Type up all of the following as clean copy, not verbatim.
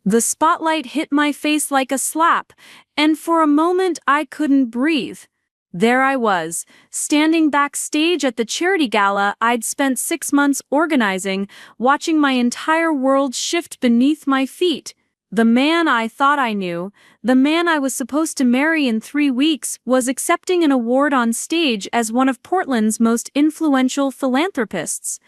The spotlight hit my face like a slap, and for a moment I couldn't breathe. There I was, standing backstage at the charity gala I'd spent 6 months organizing, watching my entire world shift beneath my feet. The man I thought I knew, the man I was supposed to marry in 3 weeks, was accepting an award on stage as one of Portland's most influential philanthropists.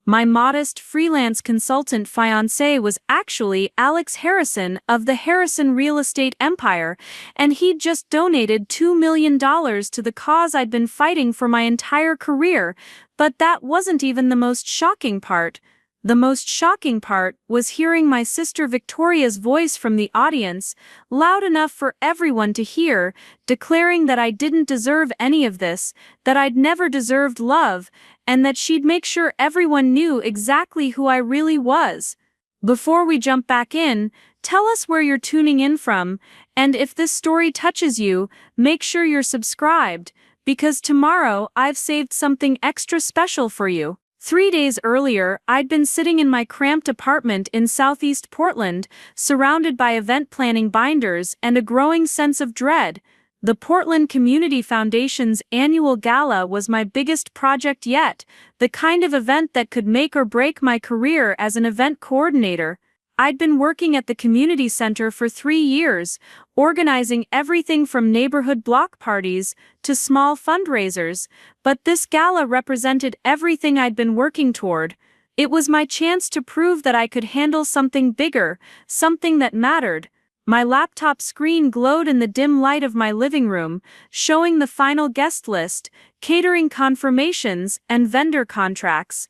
My modest freelance consultant fiancé was actually Alex Harrison of the Harrison real estate empire, and he'd just donated $2 million to the cause I'd been fighting for my entire career. But that wasn't even the most shocking part. The most shocking part was hearing my sister Victoria's voice from the audience, loud enough for everyone to hear, declaring that I didn't deserve any of this, that I'd never deserved love, and that she'd make sure everyone knew exactly who I really was. Before we jump back in, tell us where you're tuning in from, and if this story touches you, make sure you're subscribed, because tomorrow I've saved something extra special for you. 3 days earlier, I'd been sitting in my cramped apartment in southeast Portland, surrounded by event planning binders and a growing sense of dread. The Portland Community Foundation's annual gala was my biggest project yet, the kind of event that could make or break my career as an event coordinator. I'd been working at the community center for 3 years, organizing everything from neighborhood block parties to small fundraisers, but this gala represented everything I'd been working toward. It was my chance to prove that I could handle something bigger, something that mattered. My laptop screen glowed in the dim light of my living room, showing the final guest list, catering confirmations, and vendor contracts.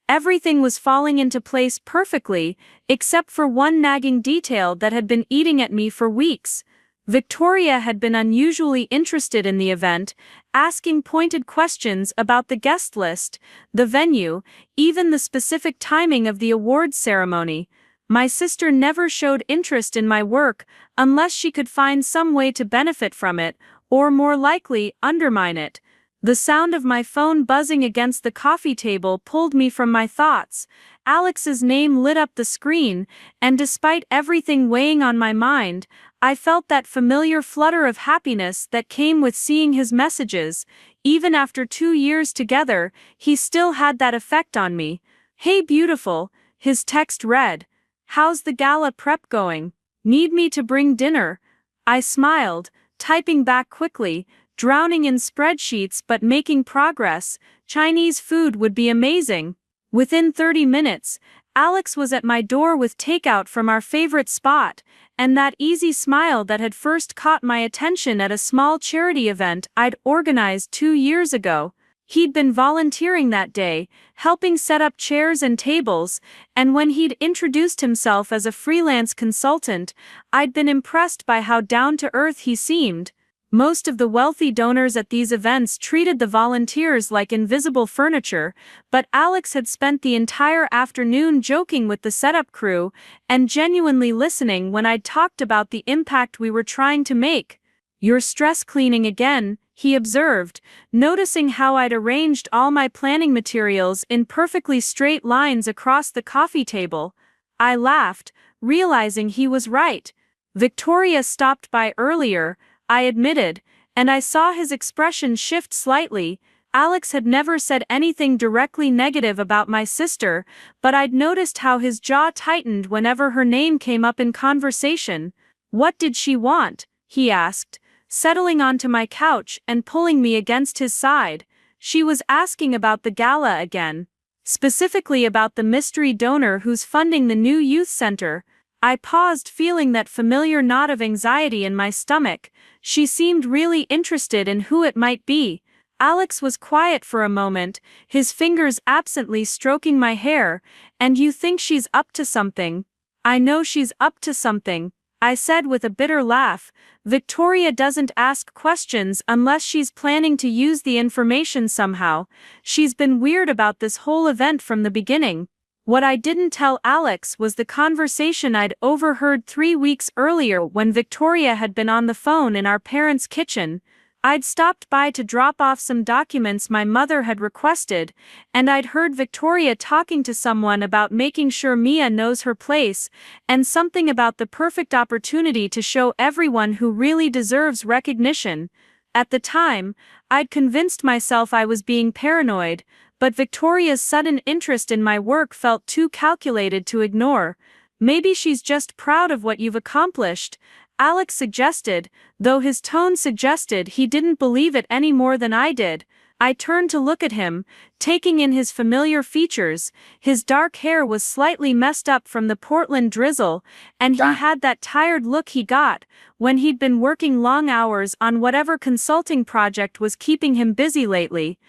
Everything was falling into place perfectly, except for one nagging detail that had been eating at me for weeks. Victoria had been unusually interested in the event, asking pointed questions about the guest list, the venue, even the specific timing of the awards ceremony. My sister never showed interest in my work unless she could find some way to benefit from it, or more likely, undermine it. The sound of my phone buzzing against the coffee table pulled me from my thoughts. Alex's name lit up the screen, and despite everything weighing on my mind, I felt that familiar flutter of happiness that came with seeing his messages. Even after 2 years together, he still had that effect on me. "Hey beautiful," his text read. "How's the gala prep going? Need me to bring dinner?" I smiled, typing back quickly, drowning in spreadsheets but making progress. Chinese food would be amazing. Within 30 minutes, Alex was at my door with takeout from our favorite spot, and that easy smile that had first caught my attention at a small charity event I'd organized 2 years ago. He'd been volunteering that day, helping set up chairs and tables, and when he'd introduced himself as a freelance consultant, I'd been impressed by how down-to-earth he seemed. Most of the wealthy donors at these events treated the volunteers like invisible furniture, but Alex had spent the entire afternoon joking with the setup crew and genuinely listening when I'd talked about the impact we were trying to make. "You're stress cleaning again," he observed, noticing how I'd arranged all my planning materials in perfectly straight lines across the coffee table. I laughed, realizing he was right. Victoria stopped by earlier, I admitted, and I saw his expression shift slightly. Alex had never said anything directly negative about my sister, but I'd noticed how his jaw tightened whenever her name came up in conversation. "What did she want?" he asked, settling onto my couch and pulling me against his side. "She was asking about the gala again. Specifically about the mystery donor who's funding the new youth center." I paused, feeling that familiar knot of anxiety in my stomach. She seemed really interested in who it might be. Alex was quiet for a moment, his fingers absently stroking my hair. "And you think she's up to something?" "I know she's up to something," I said with a bitter laugh. "Victoria doesn't ask questions unless she's planning to use the information somehow. She's been weird about this whole event from the beginning." What I didn't tell Alex was the conversation I'd overheard 3 weeks earlier when Victoria had been on the phone in our parents' kitchen. I'd stopped by to drop off some documents my mother had requested, and I'd heard Victoria talking to someone about making sure Mia knows her place, and something about the perfect opportunity to show everyone who really deserves recognition. At the time, I'd convinced myself I was being paranoid, but Victoria's sudden interest in my work felt too calculated to ignore. Maybe she's just proud of what you've accomplished, Alex suggested, though his tone suggested he didn't believe it any more than I did. I turned to look at him, taking in his familiar features. His dark hair was slightly messed up from the Portland drizzle, and he had that tired look he got when he'd been working long hours on whatever consulting project was keeping him busy lately.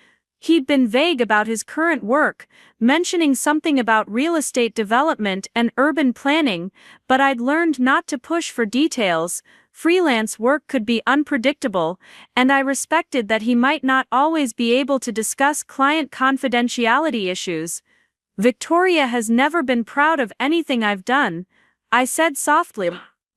He'd been vague about his current work, mentioning something about real estate development and urban planning, but I'd learned not to push for details. Freelance work could be unpredictable, and I respected that he might not always be able to discuss client confidentiality issues. Victoria has never been proud of anything I've done, I said softly.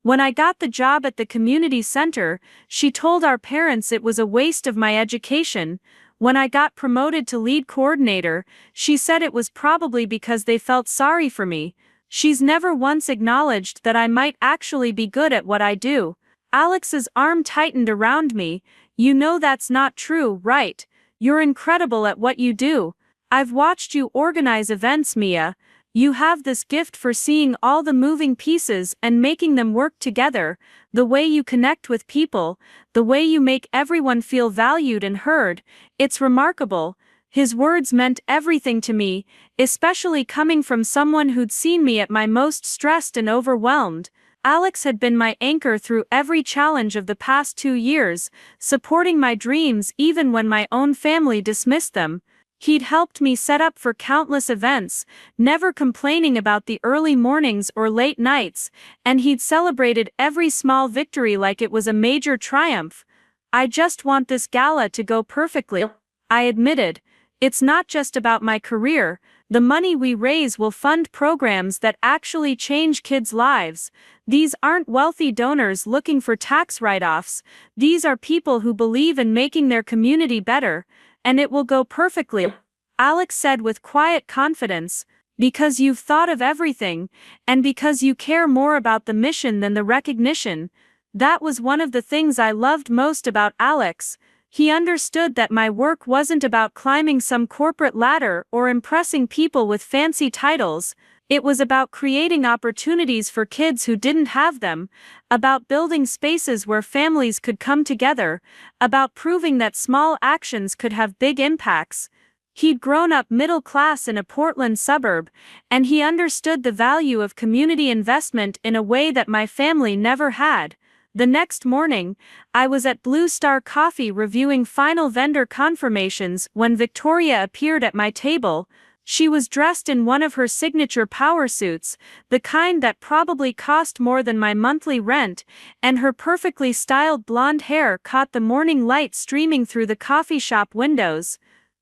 When I got the job at the community center, she told our parents it was a waste of my education. When I got promoted to lead coordinator, she said it was probably because they felt sorry for me. She's never once acknowledged that I might actually be good at what I do. Alex's arm tightened around me. You know that's not true, right? You're incredible at what you do. I've watched you organize events, Mia. You have this gift for seeing all the moving pieces and making them work together, the way you connect with people, the way you make everyone feel valued and heard. It's remarkable. His words meant everything to me, especially coming from someone who'd seen me at my most stressed and overwhelmed. Alex had been my anchor through every challenge of the past 2 years, supporting my dreams even when my own family dismissed them. He'd helped me set up for countless events, never complaining about the early mornings or late nights, and he'd celebrated every small victory like it was a major triumph. I just want this gala to go perfectly, I admitted. It's not just about my career. The money we raise will fund programs that actually change kids' lives. These aren't wealthy donors looking for tax write-offs. These are people who believe in making their community better. And it will go perfectly, Alex said with quiet confidence, because you've thought of everything, and because you care more about the mission than the recognition. That was one of the things I loved most about Alex. He understood that my work wasn't about climbing some corporate ladder or impressing people with fancy titles. It was about creating opportunities for kids who didn't have them, about building spaces where families could come together, about proving that small actions could have big impacts. He'd grown up middle class in a Portland suburb, and he understood the value of community investment in a way that my family never had. The next morning, I was at Blue Star Coffee reviewing final vendor confirmations when Victoria appeared at my table. She was dressed in one of her signature power suits, the kind that probably cost more than my monthly rent, and her perfectly styled blonde hair caught the morning light streaming through the coffee shop windows.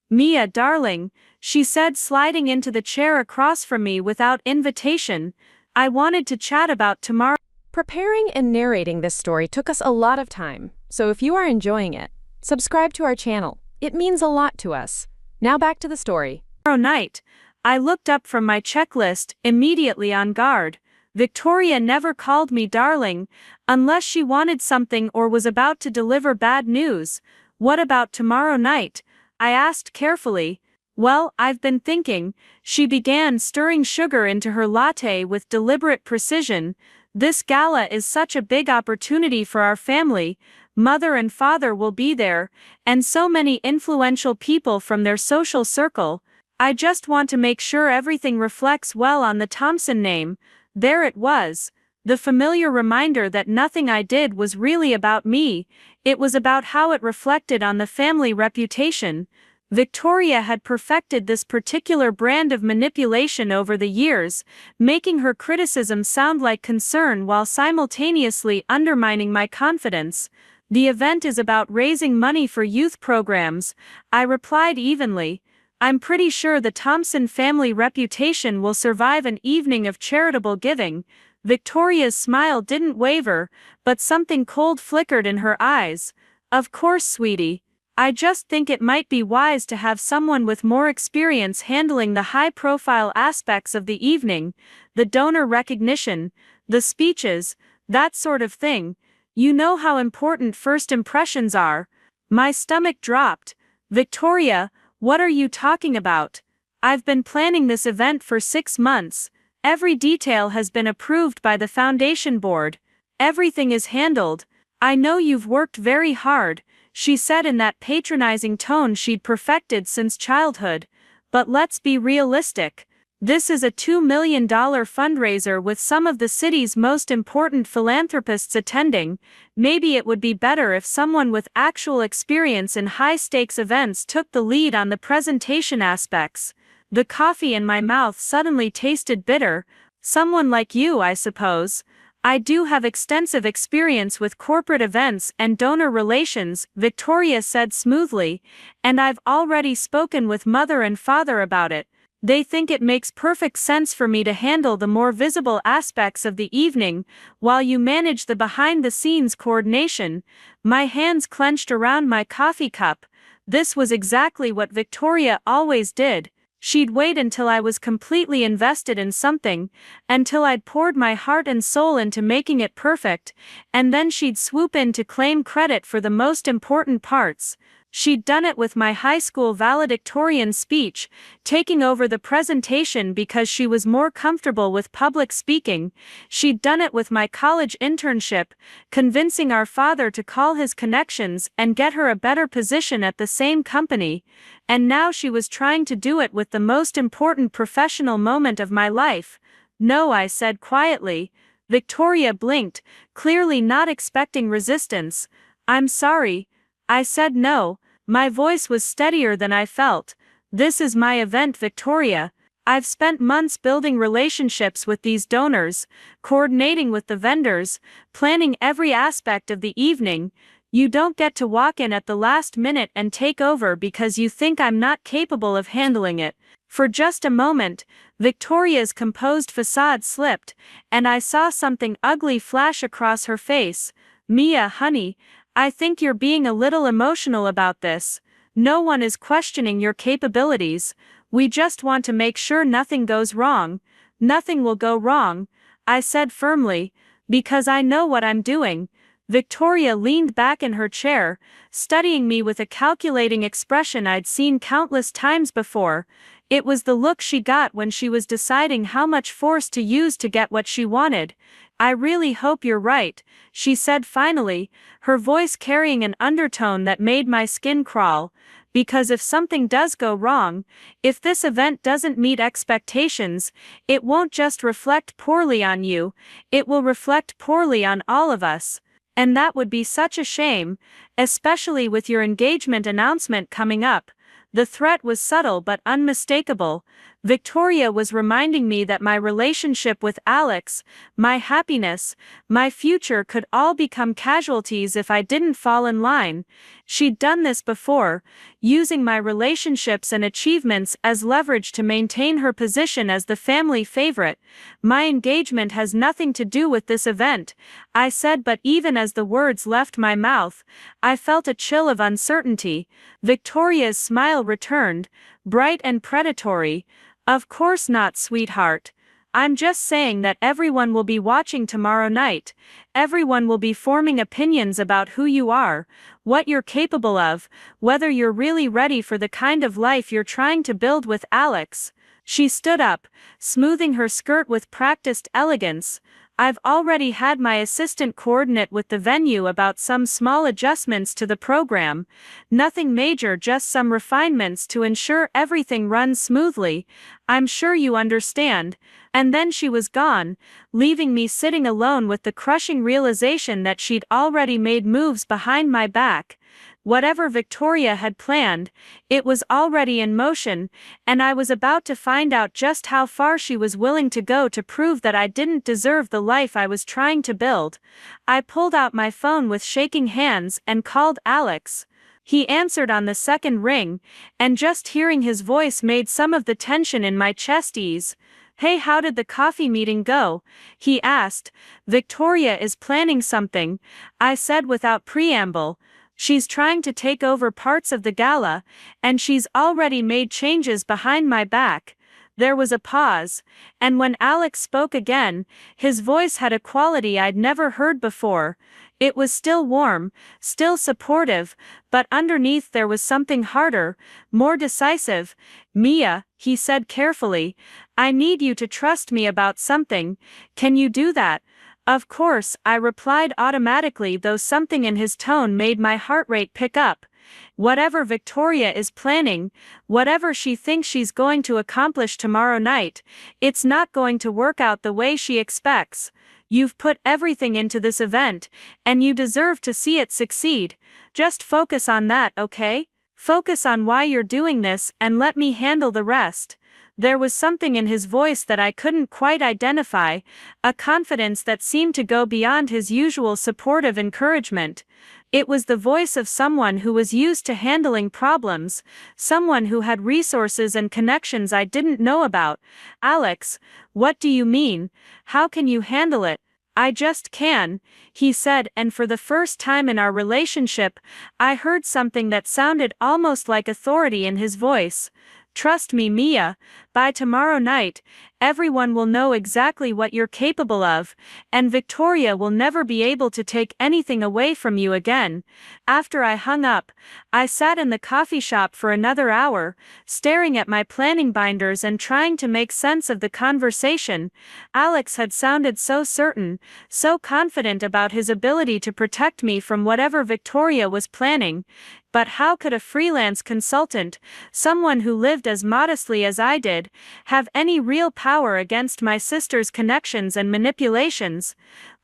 Mia, darling, she said, sliding into the chair across from me without invitation. I wanted to chat about tomorrow. Preparing and narrating this story took us a lot of time, so if you are enjoying it, subscribe to our channel. It means a lot to us. Now back to the story. Night. I looked up from my checklist, immediately on guard. Victoria never called me darling, unless she wanted something or was about to deliver bad news. What about tomorrow night? I asked carefully. Well, I've been thinking, she began, stirring sugar into her latte with deliberate precision. This gala is such a big opportunity for our family. Mother and father will be there, and so many influential people from their social circle. I just want to make sure everything reflects well on the Thompson name. There it was. The familiar reminder that nothing I did was really about me. It was about how it reflected on the family reputation. Victoria had perfected this particular brand of manipulation over the years, making her criticism sound like concern while simultaneously undermining my confidence. The event is about raising money for youth programs, I replied evenly. I'm pretty sure the Thompson family reputation will survive an evening of charitable giving. Victoria's smile didn't waver, but something cold flickered in her eyes. Of course, sweetie. I just think it might be wise to have someone with more experience handling the high-profile aspects of the evening, the donor recognition, the speeches, that sort of thing. You know how important first impressions are. My stomach dropped. Victoria, what are you talking about? I've been planning this event for 6 months. Every detail has been approved by the foundation board. Everything is handled. I know you've worked very hard, she said in that patronizing tone she'd perfected since childhood. But let's be realistic. This is a $2 million fundraiser with some of the city's most important philanthropists attending. Maybe it would be better if someone with actual experience in high-stakes events took the lead on the presentation aspects. The coffee in my mouth suddenly tasted bitter. Someone like you, I suppose. I do have extensive experience with corporate events and donor relations, Victoria said smoothly, and I've already spoken with mother and father about it. They think it makes perfect sense for me to handle the more visible aspects of the evening, while you manage the behind-the-scenes coordination. My hands clenched around my coffee cup. This was exactly what Victoria always did. She'd wait until I was completely invested in something, until I'd poured my heart and soul into making it perfect, and then she'd swoop in to claim credit for the most important parts. She'd done it with my high school valedictorian speech, taking over the presentation because she was more comfortable with public speaking. She'd done it with my college internship, convincing our father to call his connections and get her a better position at the same company. And now she was trying to do it with the most important professional moment of my life. No, I said quietly. Victoria blinked, clearly not expecting resistance. I'm sorry. I said no. My voice was steadier than I felt. This is my event, Victoria. I've spent months building relationships with these donors, coordinating with the vendors, planning every aspect of the evening. You don't get to walk in at the last minute and take over because you think I'm not capable of handling it. For just a moment, Victoria's composed facade slipped, and I saw something ugly flash across her face. Mia, honey, I think you're being a little emotional about this. No one is questioning your capabilities. We just want to make sure nothing goes wrong. Nothing will go wrong, I said firmly, because I know what I'm doing. Victoria leaned back in her chair, studying me with a calculating expression I'd seen countless times before. It was the look she got when she was deciding how much force to use to get what she wanted. I really hope you're right, she said finally, her voice carrying an undertone that made my skin crawl. Because if something does go wrong, if this event doesn't meet expectations, it won't just reflect poorly on you, it will reflect poorly on all of us. And that would be such a shame, especially with your engagement announcement coming up. The threat was subtle but unmistakable. Victoria was reminding me that my relationship with Alex, my happiness, my future could all become casualties if I didn't fall in line. She'd done this before, using my relationships and achievements as leverage to maintain her position as the family favorite. My engagement has nothing to do with this event, I said, but even as the words left my mouth, I felt a chill of uncertainty. Victoria's smile returned, bright and predatory. Of course not, sweetheart. I'm just saying that everyone will be watching tomorrow night. Everyone will be forming opinions about who you are, what you're capable of, whether you're really ready for the kind of life you're trying to build with Alex. She stood up, smoothing her skirt with practiced elegance. I've already had my assistant coordinate with the venue about some small adjustments to the program. Nothing major, just some refinements to ensure everything runs smoothly. I'm sure you understand. And then she was gone, leaving me sitting alone with the crushing realization that she'd already made moves behind my back. Whatever Victoria had planned, it was already in motion, and I was about to find out just how far she was willing to go to prove that I didn't deserve the life I was trying to build. I pulled out my phone with shaking hands and called Alex. He answered on the second ring, and just hearing his voice made some of the tension in my chest ease. "Hey, how did the coffee meeting go?" he asked. "Victoria is planning something," I said without preamble. She's trying to take over parts of the gala, and she's already made changes behind my back." There was a pause, and when Alex spoke again, his voice had a quality I'd never heard before. It was still warm, still supportive, but underneath there was something harder, more decisive. "Mia," he said carefully, "I need you to trust me about something. Can you do that?" "Of course," I replied automatically, though something in his tone made my heart rate pick up. Whatever Victoria is planning, whatever she thinks she's going to accomplish tomorrow night, it's not going to work out the way she expects. You've put everything into this event, and you deserve to see it succeed. Just focus on that, okay? Focus on why you're doing this and let me handle the rest." There was something in his voice that I couldn't quite identify, a confidence that seemed to go beyond his usual supportive encouragement. It was the voice of someone who was used to handling problems, someone who had resources and connections I didn't know about. "Alex, what do you mean? How can you handle it?" "I just can," he said, and for the first time in our relationship, I heard something that sounded almost like authority in his voice. "Trust me, Mia, by tomorrow night, everyone will know exactly what you're capable of, and Victoria will never be able to take anything away from you again." After I hung up, I sat in the coffee shop for another hour, staring at my planning binders and trying to make sense of the conversation. Alex had sounded so certain, so confident about his ability to protect me from whatever Victoria was planning. But how could a freelance consultant, someone who lived as modestly as I did, have any real power against my sister's connections and manipulations?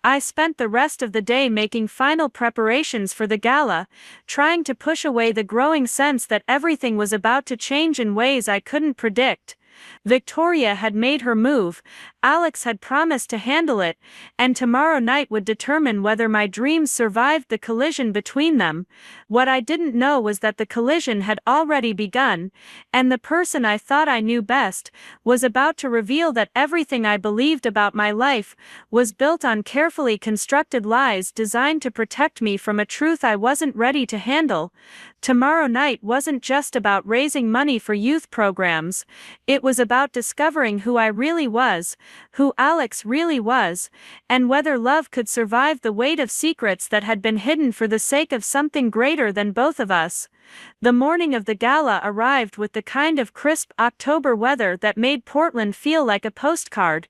I spent the rest of the day making final preparations for the gala, trying to push away the growing sense that everything was about to change in ways I couldn't predict. Victoria had made her move, Alex had promised to handle it, and tomorrow night would determine whether my dreams survived the collision between them. What I didn't know was that the collision had already begun, and the person I thought I knew best was about to reveal that everything I believed about my life was built on carefully constructed lies designed to protect me from a truth I wasn't ready to handle. Tomorrow night wasn't just about raising money for youth programs, it was about discovering who I really was, who Alex really was, and whether love could survive the weight of secrets that had been hidden for the sake of something greater than both of us. The morning of the gala arrived with the kind of crisp October weather that made Portland feel like a postcard.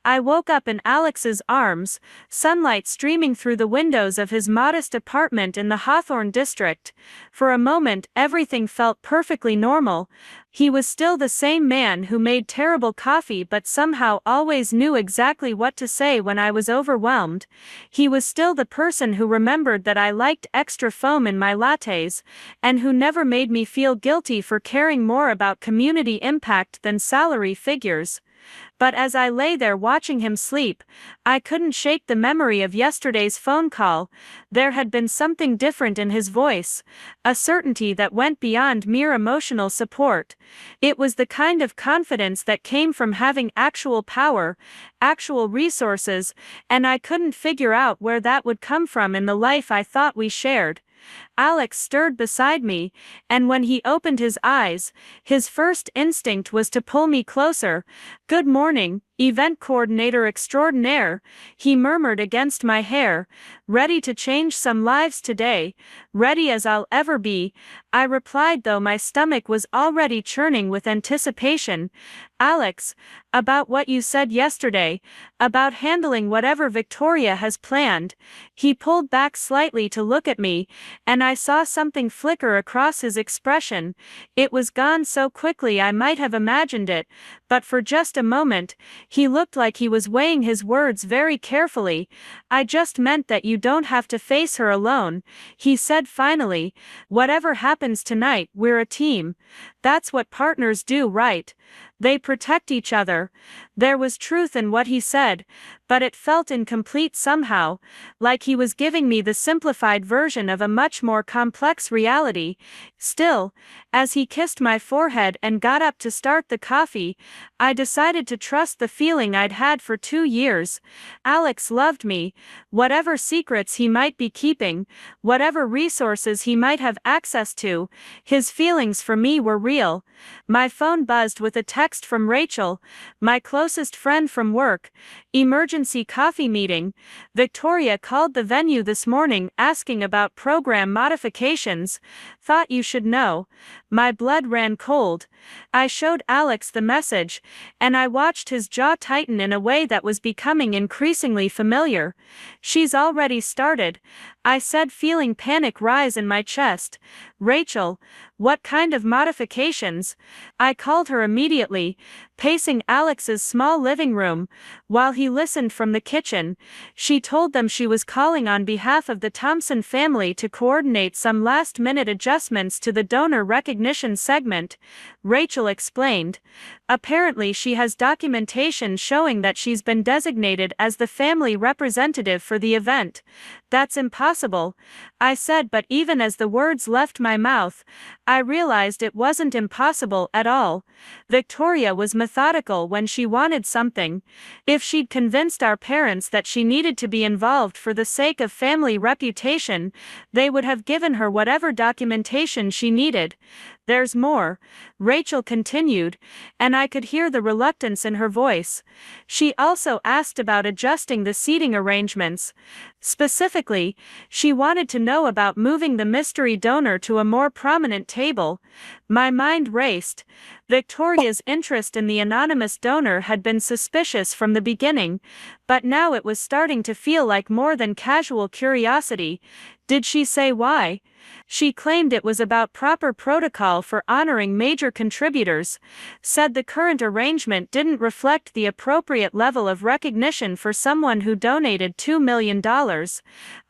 I woke up in Alex's arms, sunlight streaming through the windows of his modest apartment in the Hawthorne district. For a moment, everything felt perfectly normal. He was still the same man who made terrible coffee but somehow always knew exactly what to say when I was overwhelmed. He was still the person who remembered that I liked extra foam in my lattes, and who never made me feel guilty for caring more about community impact than salary figures. But as I lay there watching him sleep, I couldn't shake the memory of yesterday's phone call. There had been something different in his voice, a certainty that went beyond mere emotional support. It was the kind of confidence that came from having actual power, actual resources, and I couldn't figure out where that would come from in the life I thought we shared. Alex stirred beside me, and when he opened his eyes, his first instinct was to pull me closer. "Good morning, event coordinator extraordinaire," he murmured against my hair. "Ready to change some lives today?" "Ready as I'll ever be," I replied, though my stomach was already churning with anticipation. "Alex, about what you said yesterday, about handling whatever Victoria has planned." He pulled back slightly to look at me, and I saw something flicker across his expression. It was gone so quickly I might have imagined it, but for just a moment, he looked like he was weighing his words very carefully. "I just meant that you don't have to face her alone," he said finally. "Whatever happens tonight, we're a team. That's what partners do, right? They protect each other." There was truth in what he said, but it felt incomplete somehow, like he was giving me the simplified version of a much more complex reality. Still, as he kissed my forehead and got up to start the coffee, I decided to trust the feeling I'd had for 2 years. Alex loved me. Whatever secrets he might be keeping, whatever resources he might have access to, his feelings for me were real. My phone buzzed with a text from Rachel, my closest friend from work. Emergency coffee meeting. Victoria called the venue this morning asking about program modifications. Thought you should know. My blood ran cold. I showed Alex the message, and I watched his jaw tighten in a way that was becoming increasingly familiar. She's already started, I said, feeling panic rise in my chest. Rachel, what kind of modifications? I called her immediately, pacing Alex's small living room, while he listened from the kitchen. She told them she was calling on behalf of the Thompson family to coordinate some last-minute adjustments to the donor recognition segment, Rachel explained. Apparently she has documentation showing that she's been designated as the family representative for the event. That's impossible, I said, but even as the words left my mouth, I realized it wasn't impossible at all. Victoria was methodical when she wanted something. If she'd convinced our parents that she needed to be involved for the sake of family reputation, they would have given her whatever documentation she needed. There's more, Rachel continued, and I could hear the reluctance in her voice. She also asked about adjusting the seating arrangements. Specifically, she wanted to know about moving the mystery donor to a more prominent table. My mind raced. Victoria's interest in the anonymous donor had been suspicious from the beginning, but now it was starting to feel like more than casual curiosity. Did she say why? She claimed it was about proper protocol for honoring major contributors, said the current arrangement didn't reflect the appropriate level of recognition for someone who donated $2 million.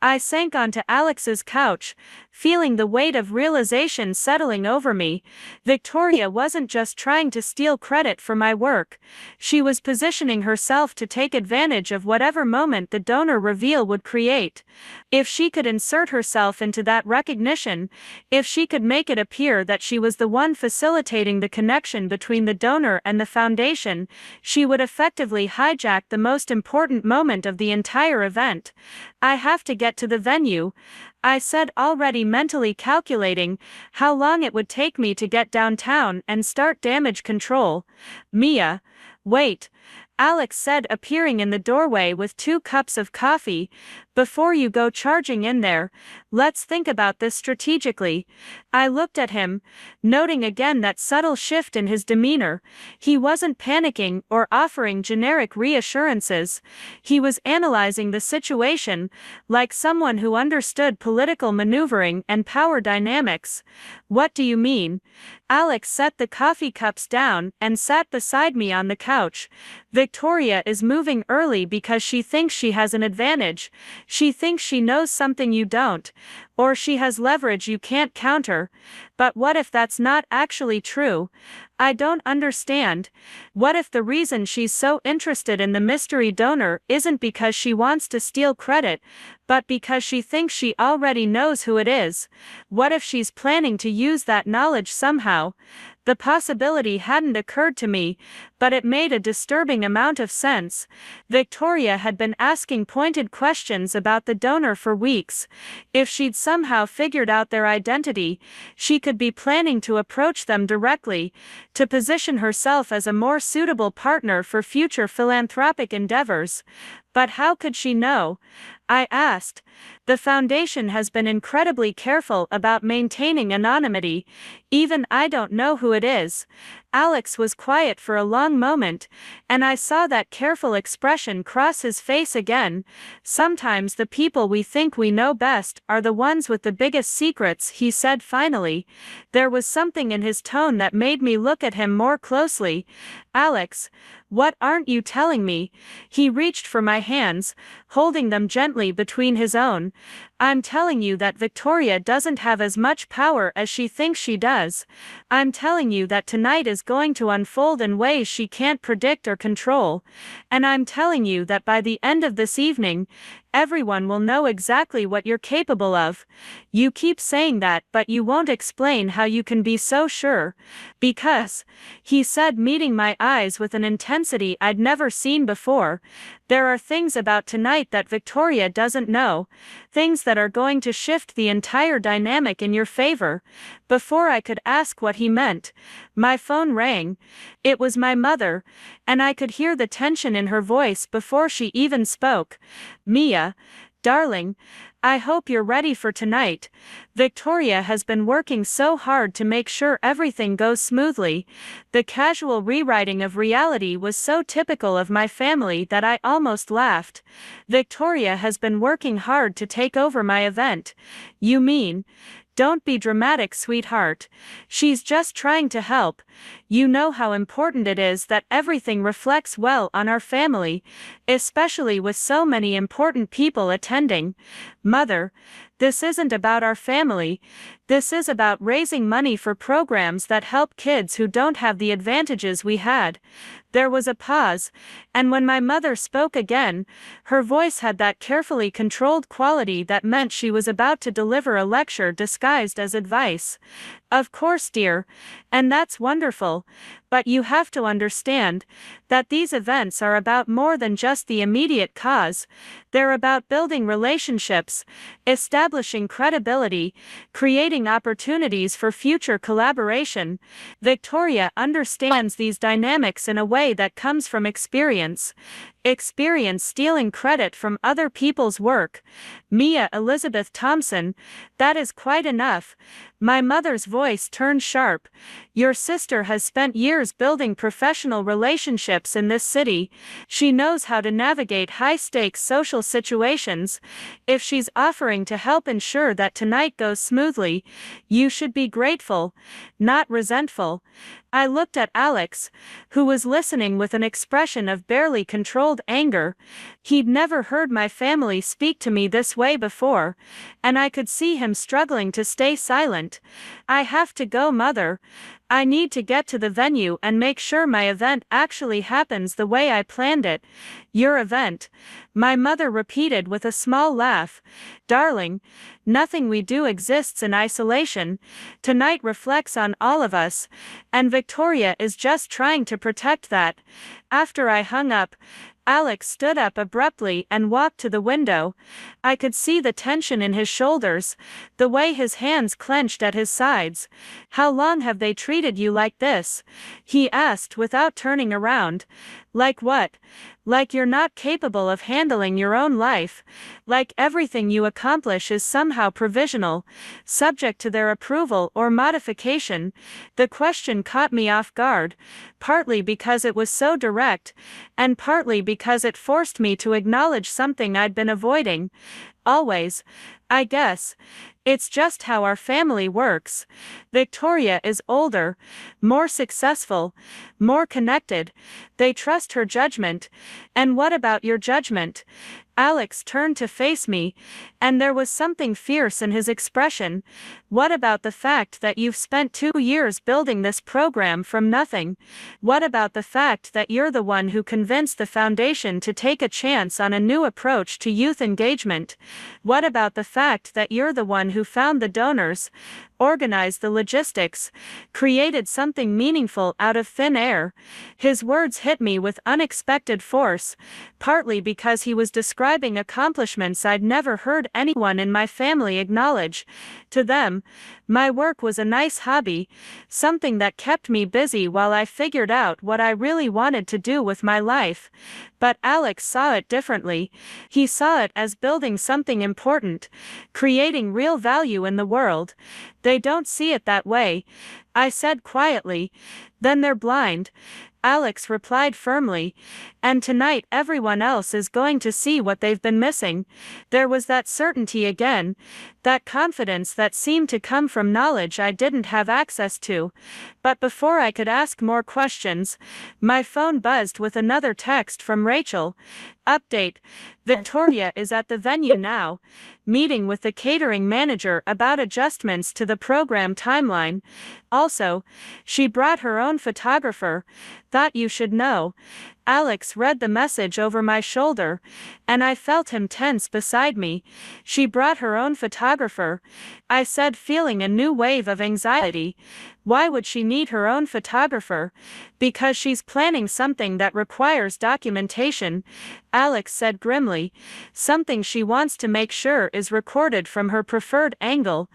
I sank onto Alex's couch, feeling the weight of realization settling over me. Victoria wasn't just trying to steal credit for my work. She was positioning herself to take advantage of whatever moment the donor reveal would create. If she could insert herself into that recognition, if she could make it appear that she was the one facilitating the connection between the donor and the foundation, she would effectively hijack the most important moment of the entire event. I have to get to the venue, I said, already mentally calculating how long it would take me to get downtown and start damage control. Mia, wait, Alex said, appearing in the doorway with 2 cups of coffee. Before you go charging in there, let's think about this strategically. I looked at him, noting again that subtle shift in his demeanor. He wasn't panicking or offering generic reassurances. He was analyzing the situation, like someone who understood political maneuvering and power dynamics. What do you mean? Alex set the coffee cups down and sat beside me on the couch. Victoria is moving early because she thinks she has an advantage. She thinks she knows something you don't, or she has leverage you can't counter. But what if that's not actually true? I don't understand. What if the reason she's so interested in the mystery donor isn't because she wants to steal credit, but because she thinks she already knows who it is? What if she's planning to use that knowledge somehow? The possibility hadn't occurred to me, but it made a disturbing amount of sense. Victoria had been asking pointed questions about the donor for weeks. If she'd somehow figured out their identity, she could be planning to approach them directly, to position herself as a more suitable partner for future philanthropic endeavors. But how could she know? I asked. The foundation has been incredibly careful about maintaining anonymity. Even I don't know who it is. Alex was quiet for a long moment, and I saw that careful expression cross his face again. Sometimes the people we think we know best are the ones with the biggest secrets, he said finally. There was something in his tone that made me look at him more closely. Alex, what aren't you telling me? He reached for my hands, holding them gently between his own. I'm telling you that Victoria doesn't have as much power as she thinks she does. I'm telling you that tonight is going to unfold in ways she can't predict or control. And I'm telling you that by the end of this evening, Everyone will know exactly what you're capable of. You keep saying that, but you won't explain how you can be so sure. Because, he said, meeting my eyes with an intensity I'd never seen before, there are things about tonight that Victoria doesn't know, things that are going to shift the entire dynamic in your favor. Before I could ask what he meant, my phone rang. It was my mother, and I could hear the tension in her voice before she even spoke. "Mia, darling, I hope you're ready for tonight. Victoria has been working so hard to make sure everything goes smoothly." The casual rewriting of reality was so typical of my family that I almost laughed. "Victoria has been working hard to take over my event. You mean? Don't be dramatic, sweetheart. She's just trying to help. You know how important it is that everything reflects well on our family, especially with so many important people attending. Mother, this isn't about our family. This is about raising money for programs that help kids who don't have the advantages we had." There was a pause, and when my mother spoke again, her voice had that carefully controlled quality that meant she was about to deliver a lecture disguised as advice. "Of course, dear, and that's wonderful, but you have to understand that these events are about more than just the immediate cause. They're about building relationships, establishing credibility, creating opportunities for future collaboration. Victoria understands these dynamics in a way that comes from experience. Experience stealing credit from other people's work. Mia Elizabeth Thompson, that is quite enough." My mother's voice turned sharp. "Your sister has spent years building professional relationships in this city. She knows how to navigate high-stakes social situations. If she's offering to help ensure that tonight goes smoothly, you should be grateful, not resentful." I looked at Alex, who was listening with an expression of barely controlled anger. He'd never heard my family speak to me this way before, and I could see him struggling to stay silent. "I have to go, Mother. I need to get to the venue and make sure my event actually happens the way I planned it." "Your event?" my mother repeated with a small laugh. "Darling, nothing we do exists in isolation. Tonight reflects on all of us, and Victoria is just trying to protect that." After I hung up, Alex stood up abruptly and walked to the window. I could see the tension in his shoulders, the way his hands clenched at his sides. "How long have they treated you like this?" he asked without turning around. "Like what? Like you're not capable of handling your own life? Like everything you accomplish is somehow provisional, subject to their approval or modification?" The question caught me off guard, partly because it was so direct, and partly because it forced me to acknowledge something I'd been avoiding. "Always, I guess. It's just how our family works. Victoria is older, more successful, more connected. They trust her judgment." "And what about your judgment?" Alex turned to face me, and there was something fierce in his expression. "What about the fact that you've spent 2 years building this program from nothing? What about the fact that you're the one who convinced the foundation to take a chance on a new approach to youth engagement? What about the fact that you're the one who found the donors, organized the logistics, created something meaningful out of thin air?" His words hit me with unexpected force, partly because he was describing accomplishments I'd never heard anyone in my family acknowledge. To them, my work was a nice hobby, something that kept me busy while I figured out what I really wanted to do with my life. But Alex saw it differently. He saw it as building something important, creating real value in the world. "They don't see it that way," I said quietly. "Then they're blind," Alex replied firmly. "And tonight everyone else is going to see what they've been missing." There was that certainty again, that confidence that seemed to come from knowledge I didn't have access to. But before I could ask more questions, my phone buzzed with another text from Rachel. "Update. Victoria is at the venue now, meeting with the catering manager about adjustments to the program timeline. Also, she brought her own photographer. Thought you should know." Alex read the message over my shoulder, and I felt him tense beside me. She brought her own photographer, I said, feeling a new wave of anxiety. Why would she need her own photographer? Because she's planning something that requires documentation, Alex said grimly. Something she wants to make sure is recorded from her preferred angle.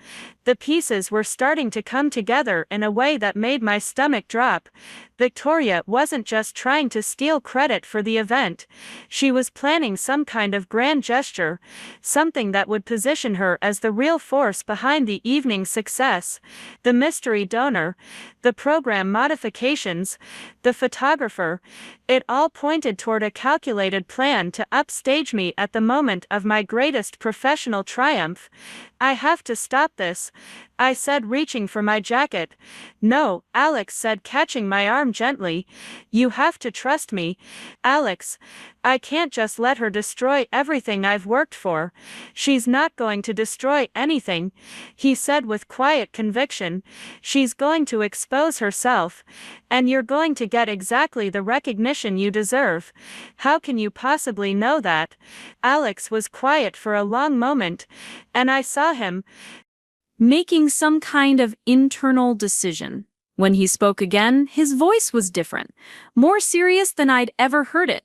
The pieces were starting to come together in a way that made my stomach drop. Victoria wasn't just trying to steal credit for the event. She was planning some kind of grand gesture, something that would position her as the real force behind the evening's success. The mystery donor, the program modifications, the photographer, it all pointed toward a calculated plan to upstage me at the moment of my greatest professional triumph. I have to stop this, I said, reaching for my jacket. No, Alex said, catching my arm gently. You have to trust me, Alex. I can't just let her destroy everything I've worked for. She's not going to destroy anything, he said with quiet conviction. She's going to expose herself, and you're going to get exactly the recognition you deserve. How can you possibly know that? Alex was quiet for a long moment, and I saw him making some kind of internal decision. When he spoke again, his voice was different, more serious than I'd ever heard it.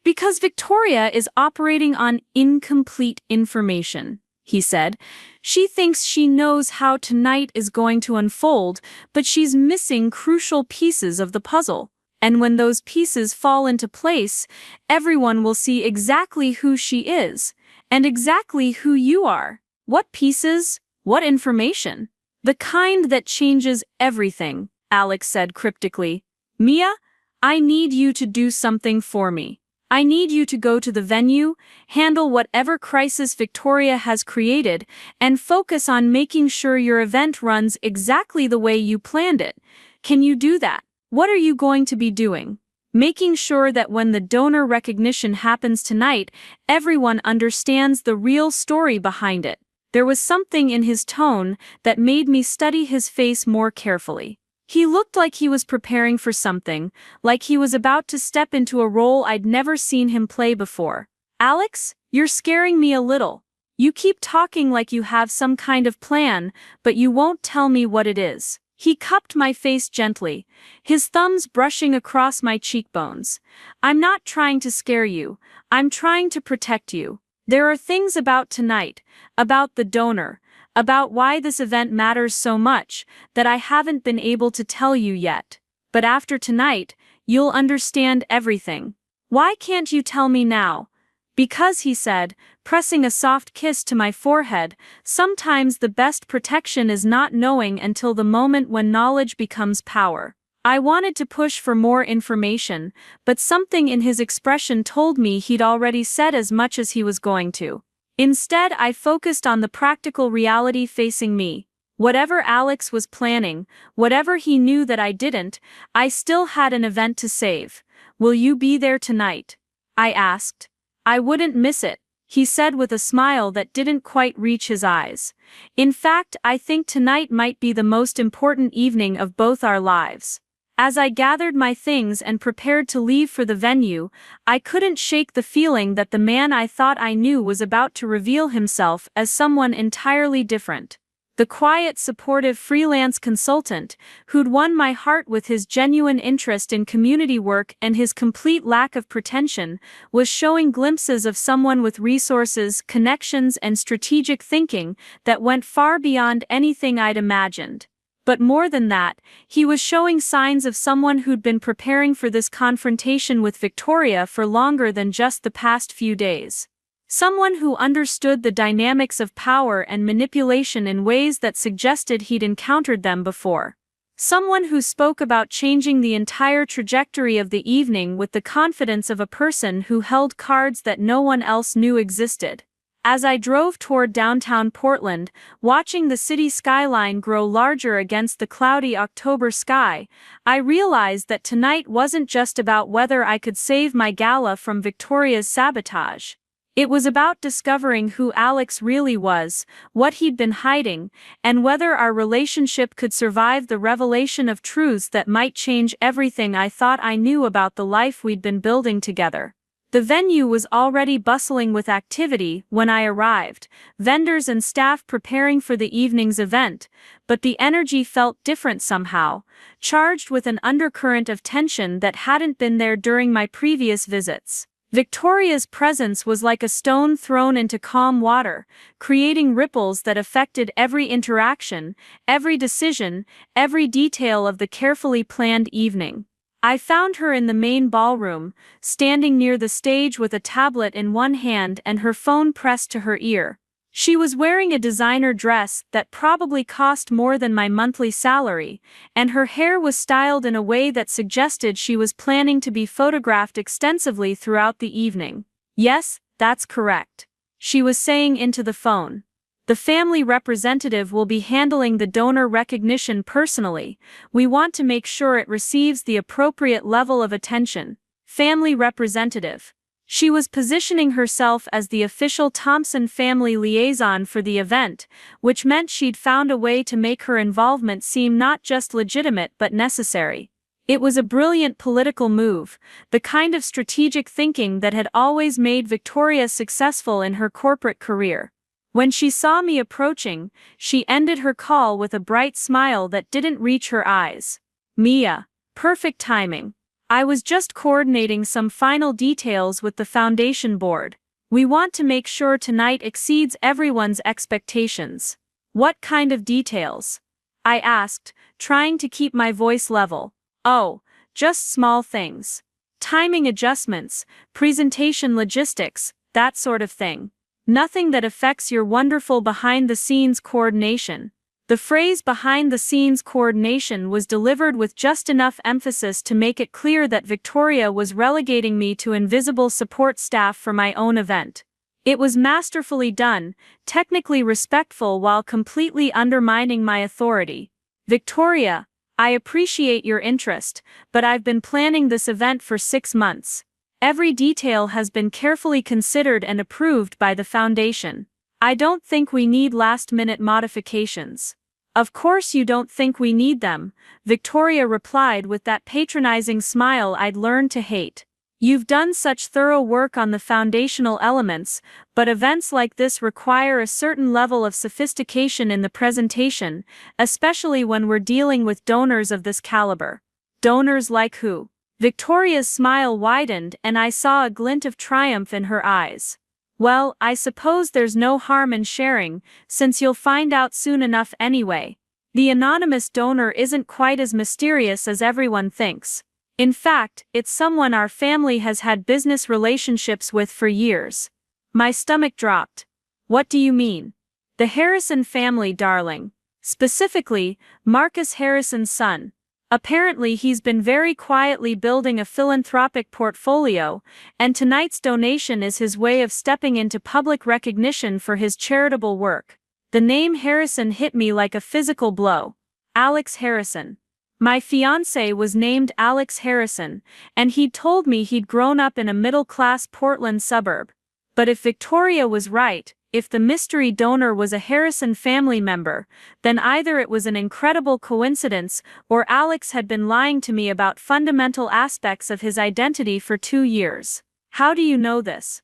Because Victoria is operating on incomplete information, he said. She thinks she knows how tonight is going to unfold, but she's missing crucial pieces of the puzzle. And when those pieces fall into place, everyone will see exactly who she is, and exactly who you are. What pieces? What information? The kind that changes everything, Alex said cryptically. Mia, I need you to do something for me. I need you to go to the venue, handle whatever crisis Victoria has created, and focus on making sure your event runs exactly the way you planned it. Can you do that? What are you going to be doing? Making sure that when the donor recognition happens tonight, everyone understands the real story behind it. There was something in his tone that made me study his face more carefully. He looked like he was preparing for something, like he was about to step into a role I'd never seen him play before. Alex, you're scaring me a little. You keep talking like you have some kind of plan, but you won't tell me what it is. He cupped my face gently, his thumbs brushing across my cheekbones. I'm not trying to scare you. I'm trying to protect you. There are things about tonight, about the donor, about why this event matters so much, that I haven't been able to tell you yet. But after tonight, you'll understand everything. Why can't you tell me now? Because, he said, pressing a soft kiss to my forehead, sometimes the best protection is not knowing until the moment when knowledge becomes power. I wanted to push for more information, but something in his expression told me he'd already said as much as he was going to. Instead, I focused on the practical reality facing me. Whatever Alex was planning, whatever he knew that I didn't, I still had an event to save. Will you be there tonight? I asked. I wouldn't miss it, he said with a smile that didn't quite reach his eyes. In fact, I think tonight might be the most important evening of both our lives. As I gathered my things and prepared to leave for the venue, I couldn't shake the feeling that the man I thought I knew was about to reveal himself as someone entirely different. The quiet, supportive freelance consultant, who'd won my heart with his genuine interest in community work and his complete lack of pretension, was showing glimpses of someone with resources, connections, and strategic thinking that went far beyond anything I'd imagined. But more than that, he was showing signs of someone who'd been preparing for this confrontation with Victoria for longer than just the past few days. Someone who understood the dynamics of power and manipulation in ways that suggested he'd encountered them before. Someone who spoke about changing the entire trajectory of the evening with the confidence of a person who held cards that no one else knew existed. As I drove toward downtown Portland, watching the city skyline grow larger against the cloudy October sky, I realized that tonight wasn't just about whether I could save my gala from Victoria's sabotage. It was about discovering who Alex really was, what he'd been hiding, and whether our relationship could survive the revelation of truths that might change everything I thought I knew about the life we'd been building together. The venue was already bustling with activity when I arrived, vendors and staff preparing for the evening's event, but the energy felt different somehow, charged with an undercurrent of tension that hadn't been there during my previous visits. Victoria's presence was like a stone thrown into calm water, creating ripples that affected every interaction, every decision, every detail of the carefully planned evening. I found her in the main ballroom, standing near the stage with a tablet in one hand and her phone pressed to her ear. She was wearing a designer dress that probably cost more than my monthly salary, and her hair was styled in a way that suggested she was planning to be photographed extensively throughout the evening. "Yes, that's correct," she was saying into the phone. "The family representative will be handling the donor recognition personally. We want to make sure it receives the appropriate level of attention." Family representative. She was positioning herself as the official Thompson family liaison for the event, which meant she'd found a way to make her involvement seem not just legitimate but necessary. It was a brilliant political move, the kind of strategic thinking that had always made Victoria successful in her corporate career. When she saw me approaching, she ended her call with a bright smile that didn't reach her eyes. "Mia, perfect timing. I was just coordinating some final details with the foundation board. We want to make sure tonight exceeds everyone's expectations." "What kind of details?" I asked, trying to keep my voice level. "Oh, just small things. Timing adjustments, presentation logistics, that sort of thing. Nothing that affects your wonderful behind-the-scenes coordination." The phrase "behind-the-scenes coordination" was delivered with just enough emphasis to make it clear that Victoria was relegating me to invisible support staff for my own event. It was masterfully done, technically respectful while completely undermining my authority. "Victoria, I appreciate your interest, but I've been planning this event for 6 months. Every detail has been carefully considered and approved by the foundation. I don't think we need last-minute modifications." "Of course you don't think we need them," Victoria replied with that patronizing smile I'd learned to hate. "You've done such thorough work on the foundational elements, but events like this require a certain level of sophistication in the presentation, especially when we're dealing with donors of this caliber." "Donors like who?" Victoria's smile widened and I saw a glint of triumph in her eyes. "Well, I suppose there's no harm in sharing, since you'll find out soon enough anyway. The anonymous donor isn't quite as mysterious as everyone thinks. In fact, it's someone our family has had business relationships with for years." My stomach dropped. "What do you mean?" "The Harrison family, darling. Specifically, Marcus Harrison's son. Apparently he's been very quietly building a philanthropic portfolio, and tonight's donation is his way of stepping into public recognition for his charitable work." The name Harrison hit me like a physical blow. Alex Harrison. My fiancé was named Alex Harrison, and he'd told me he'd grown up in a middle-class Portland suburb. But if Victoria was right, if the mystery donor was a Harrison family member, then either it was an incredible coincidence or Alex had been lying to me about fundamental aspects of his identity for 2 years. "How do you know this?"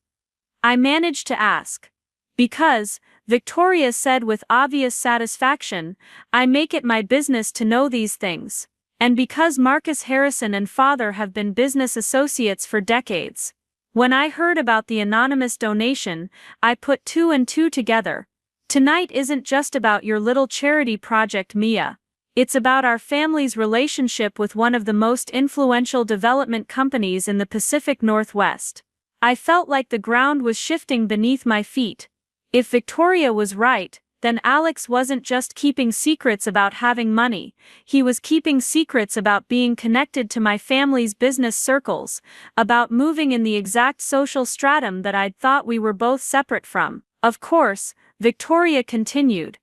I managed to ask. "Because," Victoria said with obvious satisfaction, "I make it my business to know these things. And because Marcus Harrison and father have been business associates for decades." When I heard about the anonymous donation, I put 2 and 2 together. "Tonight isn't just about your little charity project, Mia. It's about our family's relationship with one of the most influential development companies in the Pacific Northwest." I felt like the ground was shifting beneath my feet. If Victoria was right, then Alex wasn't just keeping secrets about having money, he was keeping secrets about being connected to my family's business circles, about moving in the exact social stratum that I'd thought we were both separate from. "Of course," Victoria continued,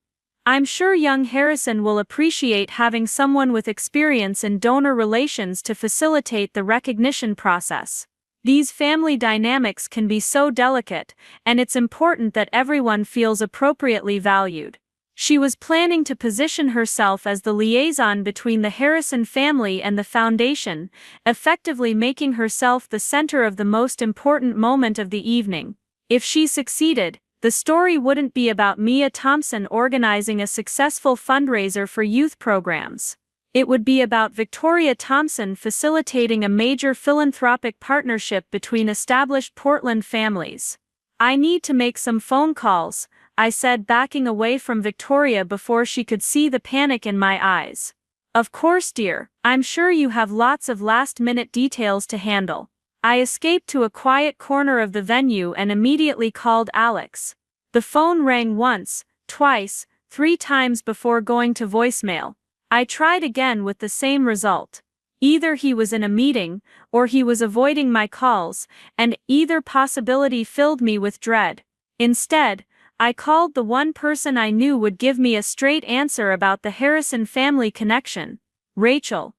"I'm sure young Harrison will appreciate having someone with experience in donor relations to facilitate the recognition process. These family dynamics can be so delicate, and it's important that everyone feels appropriately valued. She was planning to position herself as the liaison between the Harrison family and the Foundation, effectively making herself the center of the most important moment of the evening. If she succeeded, the story wouldn't be about Mia Thompson organizing a successful fundraiser for youth programs. It would be about Victoria Thompson facilitating a major philanthropic partnership between established Portland families. "I need to make some phone calls," I said, backing away from Victoria before she could see the panic in my eyes. "Of course, dear, I'm sure you have lots of last-minute details to handle." I escaped to a quiet corner of the venue and immediately called Alex. The phone rang once, twice, 3 times before going to voicemail. I tried again with the same result. Either he was in a meeting, or he was avoiding my calls, and either possibility filled me with dread. Instead, I called the one person I knew would give me a straight answer about the Harrison family connection. "Rachel,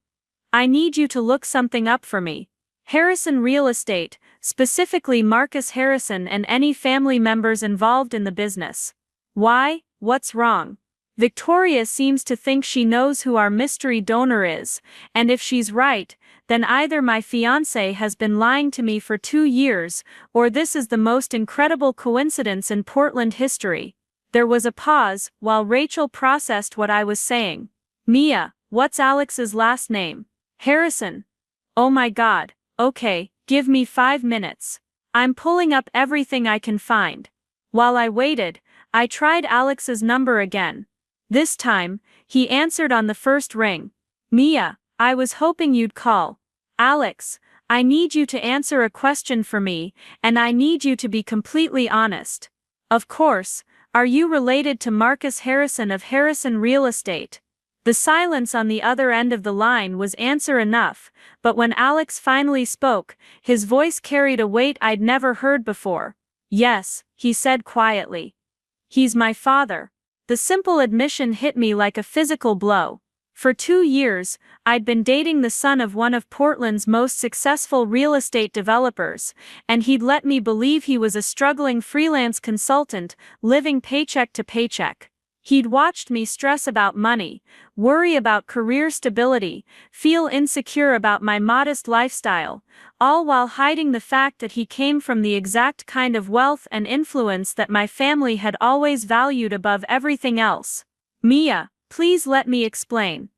I need you to look something up for me. Harrison Real Estate, specifically Marcus Harrison and any family members involved in the business." "Why? What's wrong?" "Victoria seems to think she knows who our mystery donor is, and if she's right, then either my fiancé has been lying to me for 2 years, or this is the most incredible coincidence in Portland history." There was a pause while Rachel processed what I was saying. "Mia, what's Alex's last name?" "Harrison." "Oh my God, okay, give me 5 minutes. I'm pulling up everything I can find." While I waited, I tried Alex's number again. This time, he answered on the first ring. "Mia, I was hoping you'd call. Alex, I need you to answer a question for me, and I need you to be completely honest. Of course, are you related to Marcus Harrison of Harrison Real Estate?" The silence on the other end of the line was answer enough, but when Alex finally spoke, his voice carried a weight I'd never heard before. "Yes," he said quietly. "He's my father." The simple admission hit me like a physical blow. For 2 years, I'd been dating the son of one of Portland's most successful real estate developers, and he'd let me believe he was a struggling freelance consultant, living paycheck to paycheck. He'd watched me stress about money, worry about career stability, feel insecure about my modest lifestyle, all while hiding the fact that he came from the exact kind of wealth and influence that my family had always valued above everything else. "Mia, please let me explain."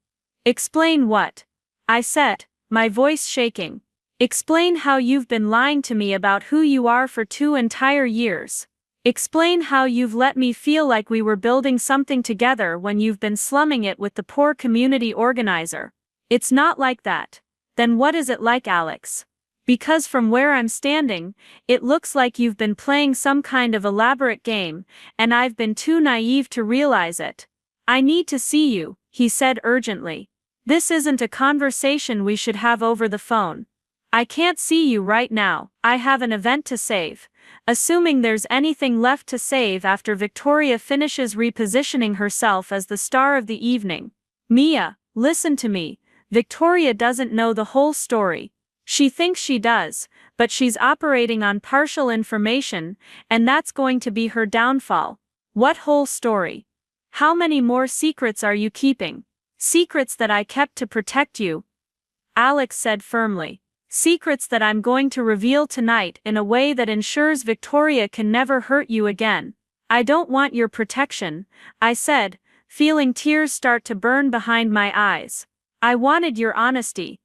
"Explain what?" I said, my voice shaking. "Explain how you've been lying to me about who you are for 2 entire years. Explain how you've let me feel like we were building something together when you've been slumming it with the poor community organizer." "It's not like that." "Then what is it like, Alex? Because from where I'm standing, it looks like you've been playing some kind of elaborate game, and I've been too naive to realize it." "I need to see you," he said urgently. "This isn't a conversation we should have over the phone. I can't see you right now, I have an event to save." Assuming there's anything left to save after Victoria finishes repositioning herself as the star of the evening. "Mia, listen to me. Victoria doesn't know the whole story. She thinks she does, but she's operating on partial information, and that's going to be her downfall." "What whole story? How many more secrets are you keeping?" "Secrets that I kept to protect you," Alex said firmly. "Secrets that I'm going to reveal tonight in a way that ensures Victoria can never hurt you again." "I don't want your protection," I said, feeling tears start to burn behind my eyes. "I wanted your honesty."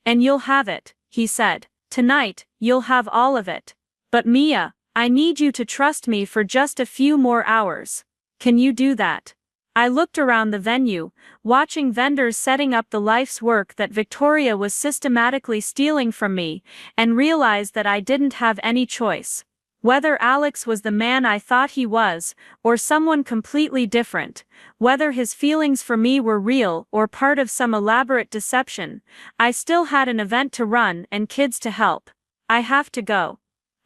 "And you'll have it," he said. "Tonight, you'll have all of it. But Mia, I need you to trust me for just a few more hours. Can you do that?" I looked around the venue, watching vendors setting up the life's work that Victoria was systematically stealing from me, and realized that I didn't have any choice. Whether Alex was the man I thought he was, or someone completely different, whether his feelings for me were real or part of some elaborate deception, I still had an event to run and kids to help. "I have to go,"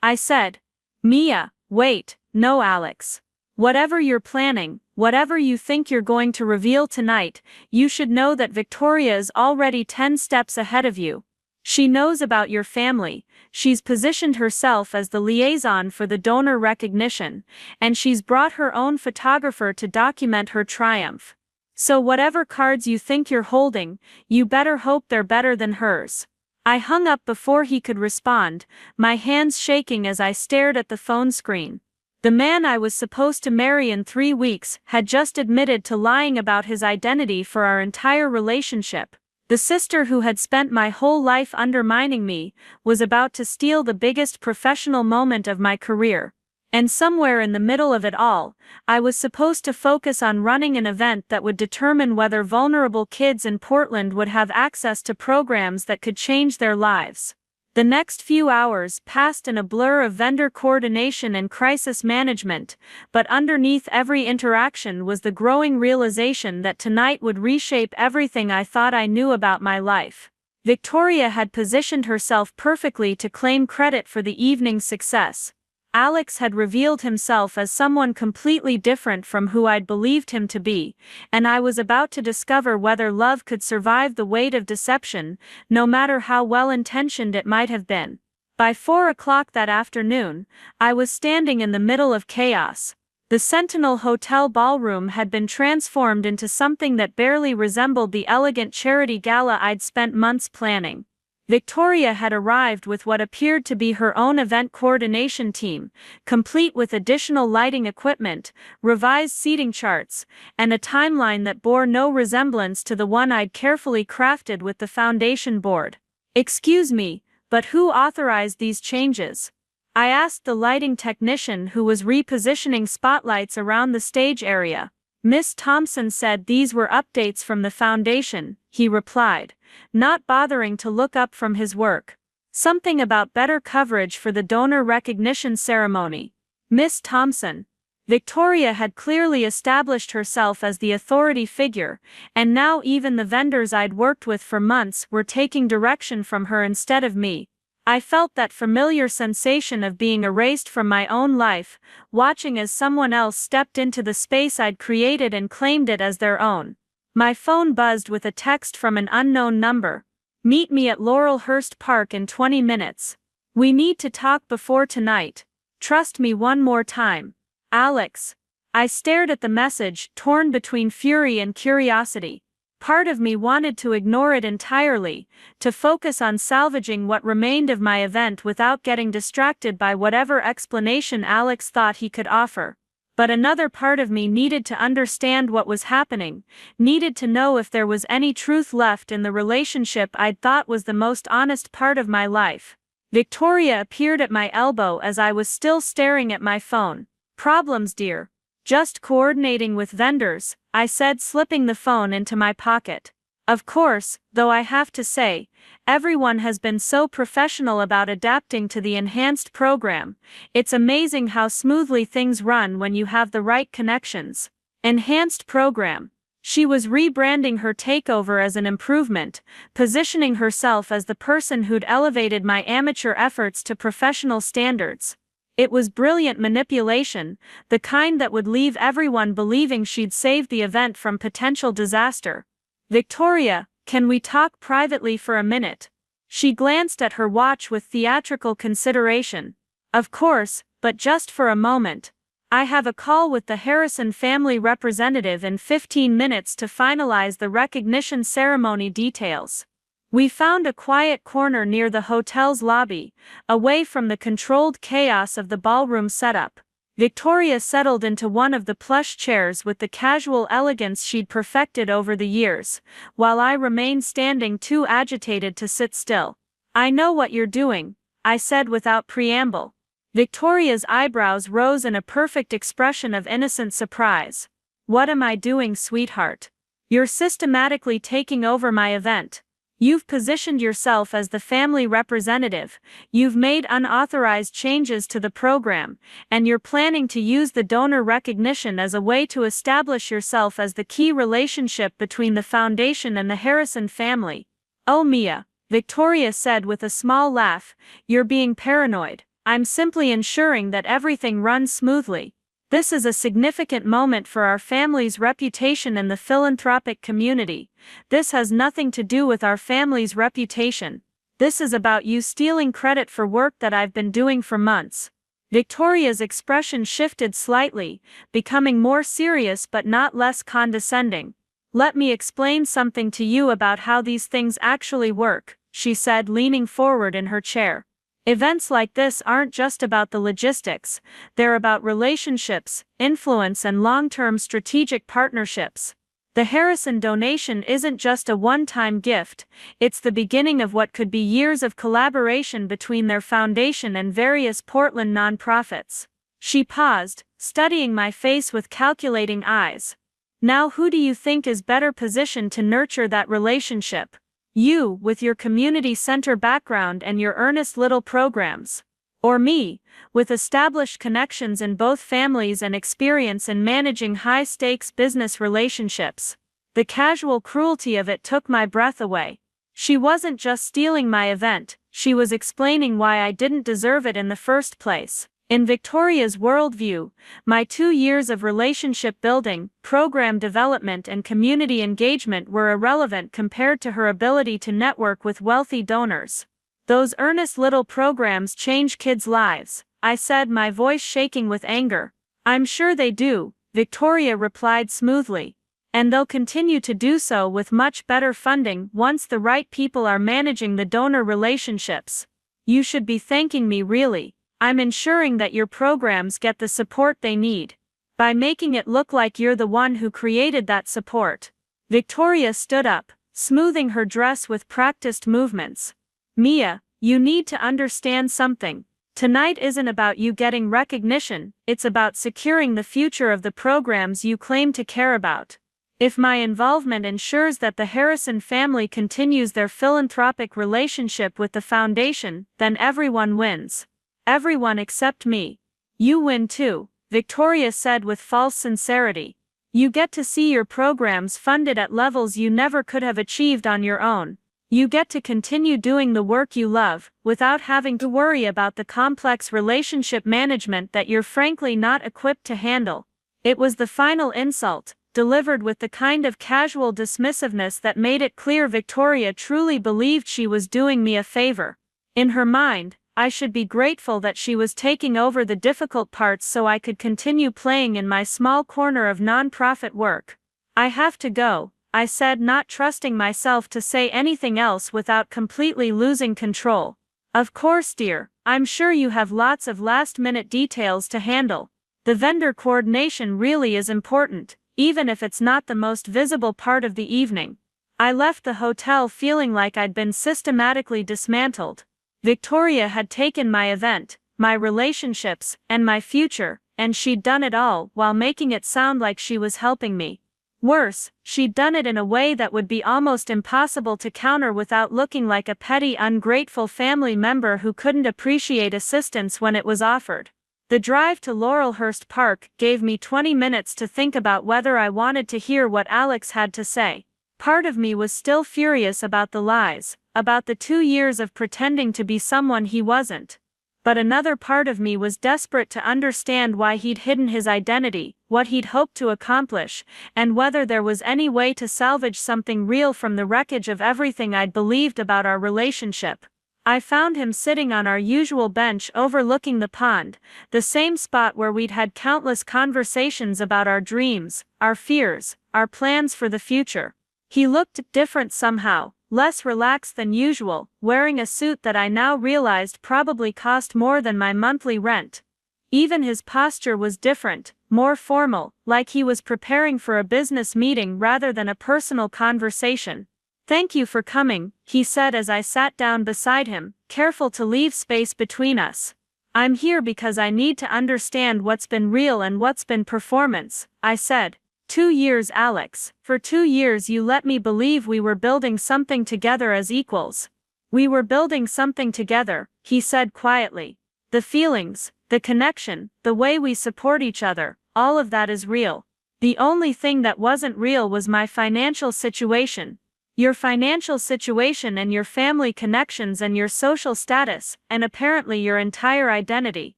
I said. "Mia, wait, no, Alex. Whatever you're planning, whatever you think you're going to reveal tonight, you should know that Victoria is already 10 steps ahead of you. She knows about your family, she's positioned herself as the liaison for the donor recognition, and she's brought her own photographer to document her triumph. So whatever cards you think you're holding, you better hope they're better than hers. I hung up before he could respond, my hands shaking as I stared at the phone screen. The man I was supposed to marry in 3 weeks had just admitted to lying about his identity for our entire relationship. The sister who had spent my whole life undermining me was about to steal the biggest professional moment of my career. And somewhere in the middle of it all, I was supposed to focus on running an event that would determine whether vulnerable kids in Portland would have access to programs that could change their lives. The next few hours passed in a blur of vendor coordination and crisis management, but underneath every interaction was the growing realization that tonight would reshape everything I thought I knew about my life. Victoria had positioned herself perfectly to claim credit for the evening's success. Alex had revealed himself as someone completely different from who I'd believed him to be, and I was about to discover whether love could survive the weight of deception, no matter how well-intentioned it might have been. By 4 o'clock that afternoon, I was standing in the middle of chaos. The Sentinel Hotel ballroom had been transformed into something that barely resembled the elegant charity gala I'd spent months planning. Victoria had arrived with what appeared to be her own event coordination team, complete with additional lighting equipment, revised seating charts, and a timeline that bore no resemblance to the one I'd carefully crafted with the foundation board. "Excuse me, but who authorized these changes?" I asked the lighting technician who was repositioning spotlights around the stage area. "Miss Thompson said these were updates from the foundation," he replied, not bothering to look up from his work. "Something about better coverage for the donor recognition ceremony." Miss Thompson. Victoria had clearly established herself as the authority figure, and now even the vendors I'd worked with for months were taking direction from her instead of me. I felt that familiar sensation of being erased from my own life, watching as someone else stepped into the space I'd created and claimed it as their own. My phone buzzed with a text from an unknown number. "Meet me at Laurelhurst Park in 20 minutes. We need to talk before tonight. Trust me one more time. Alex." I stared at the message, torn between fury and curiosity. Part of me wanted to ignore it entirely, to focus on salvaging what remained of my event without getting distracted by whatever explanation Alex thought he could offer. But another part of me needed to understand what was happening, needed to know if there was any truth left in the relationship I'd thought was the most honest part of my life. Victoria appeared at my elbow as I was still staring at my phone. "Problems, dear. Just coordinating with vendors," I said, slipping the phone into my pocket. Of course, though I have to say, everyone has been so professional about adapting to the enhanced program. It's amazing how smoothly things run when you have the right connections. Enhanced program. She was rebranding her takeover as an improvement, positioning herself as the person who'd elevated my amateur efforts to professional standards. It was brilliant manipulation, the kind that would leave everyone believing she'd saved the event from potential disaster. "Victoria, can we talk privately for a minute?" She glanced at her watch with theatrical consideration. "Of course, but just for a moment. I have a call with the Harrison family representative in 15 minutes to finalize the recognition ceremony details." We found a quiet corner near the hotel's lobby, away from the controlled chaos of the ballroom setup. Victoria settled into one of the plush chairs with the casual elegance she'd perfected over the years, while I remained standing too agitated to sit still. "I know what you're doing," I said without preamble. Victoria's eyebrows rose in a perfect expression of innocent surprise. "What am I doing, sweetheart?" "You're systematically taking over my event. You've positioned yourself as the family representative, you've made unauthorized changes to the program, and you're planning to use the donor recognition as a way to establish yourself as the key relationship between the foundation and the Harrison family." "Oh, Mia," Victoria said with a small laugh, "you're being paranoid. I'm simply ensuring that everything runs smoothly. This is a significant moment for our family's reputation in the philanthropic community. This has nothing to do with our family's reputation. This is about you stealing credit for work that I've been doing for months. Victoria's expression shifted slightly, becoming more serious but not less condescending. Let me explain something to you about how these things actually work, she said, leaning forward in her chair. Events like this aren't just about the logistics, they're about relationships, influence, and long-term strategic partnerships. The Harrison donation isn't just a one-time gift, it's the beginning of what could be years of collaboration between their foundation and various Portland nonprofits. She paused, studying my face with calculating eyes. Now, who do you think is better positioned to nurture that relationship? You, with your community center background and your earnest little programs. Or me, with established connections in both families and experience in managing high-stakes business relationships. The casual cruelty of it took my breath away. She wasn't just stealing my event, she was explaining why I didn't deserve it in the first place. In Victoria's worldview, my 2 years of relationship building, program development, and community engagement were irrelevant compared to her ability to network with wealthy donors. Those earnest little programs change kids' lives, I said, my voice shaking with anger. I'm sure they do, Victoria replied smoothly. And they'll continue to do so with much better funding once the right people are managing the donor relationships. You should be thanking me, really. I'm ensuring that your programs get the support they need. By making it look like you're the one who created that support. Victoria stood up, smoothing her dress with practiced movements. Mia, you need to understand something. Tonight isn't about you getting recognition, it's about securing the future of the programs you claim to care about. If my involvement ensures that the Harrison family continues their philanthropic relationship with the foundation, then everyone wins. Everyone except me. You win too, Victoria said with false sincerity. You get to see your programs funded at levels you never could have achieved on your own. You get to continue doing the work you love, without having to worry about the complex relationship management that you're frankly not equipped to handle. It was the final insult, delivered with the kind of casual dismissiveness that made it clear Victoria truly believed she was doing me a favor. In her mind, I should be grateful that she was taking over the difficult parts so I could continue playing in my small corner of nonprofit work. I have to go, I said, not trusting myself to say anything else without completely losing control. Of course, dear, I'm sure you have lots of last-minute details to handle. The vendor coordination really is important, even if it's not the most visible part of the evening. I left the hotel feeling like I'd been systematically dismantled. Victoria had taken my event, my relationships, and my future, and she'd done it all while making it sound like she was helping me. Worse, she'd done it in a way that would be almost impossible to counter without looking like a petty, ungrateful family member who couldn't appreciate assistance when it was offered. The drive to Laurelhurst Park gave me 20 minutes to think about whether I wanted to hear what Alex had to say. Part of me was still furious about the lies, about the 2 years of pretending to be someone he wasn't. But another part of me was desperate to understand why he'd hidden his identity, what he'd hoped to accomplish, and whether there was any way to salvage something real from the wreckage of everything I'd believed about our relationship. I found him sitting on our usual bench overlooking the pond, the same spot where we'd had countless conversations about our dreams, our fears, our plans for the future. He looked different somehow, less relaxed than usual, wearing a suit that I now realized probably cost more than my monthly rent. Even his posture was different, more formal, like he was preparing for a business meeting rather than a personal conversation. "Thank you for coming," he said as I sat down beside him, careful to leave space between us. "I'm here because I need to understand what's been real and what's been performance," I said. 2 years, Alex. For 2 years you let me believe we were building something together as equals. We were building something together, he said quietly. The feelings, the connection, the way we support each other, all of that is real. The only thing that wasn't real was my financial situation. Your financial situation and your family connections and your social status, and apparently your entire identity.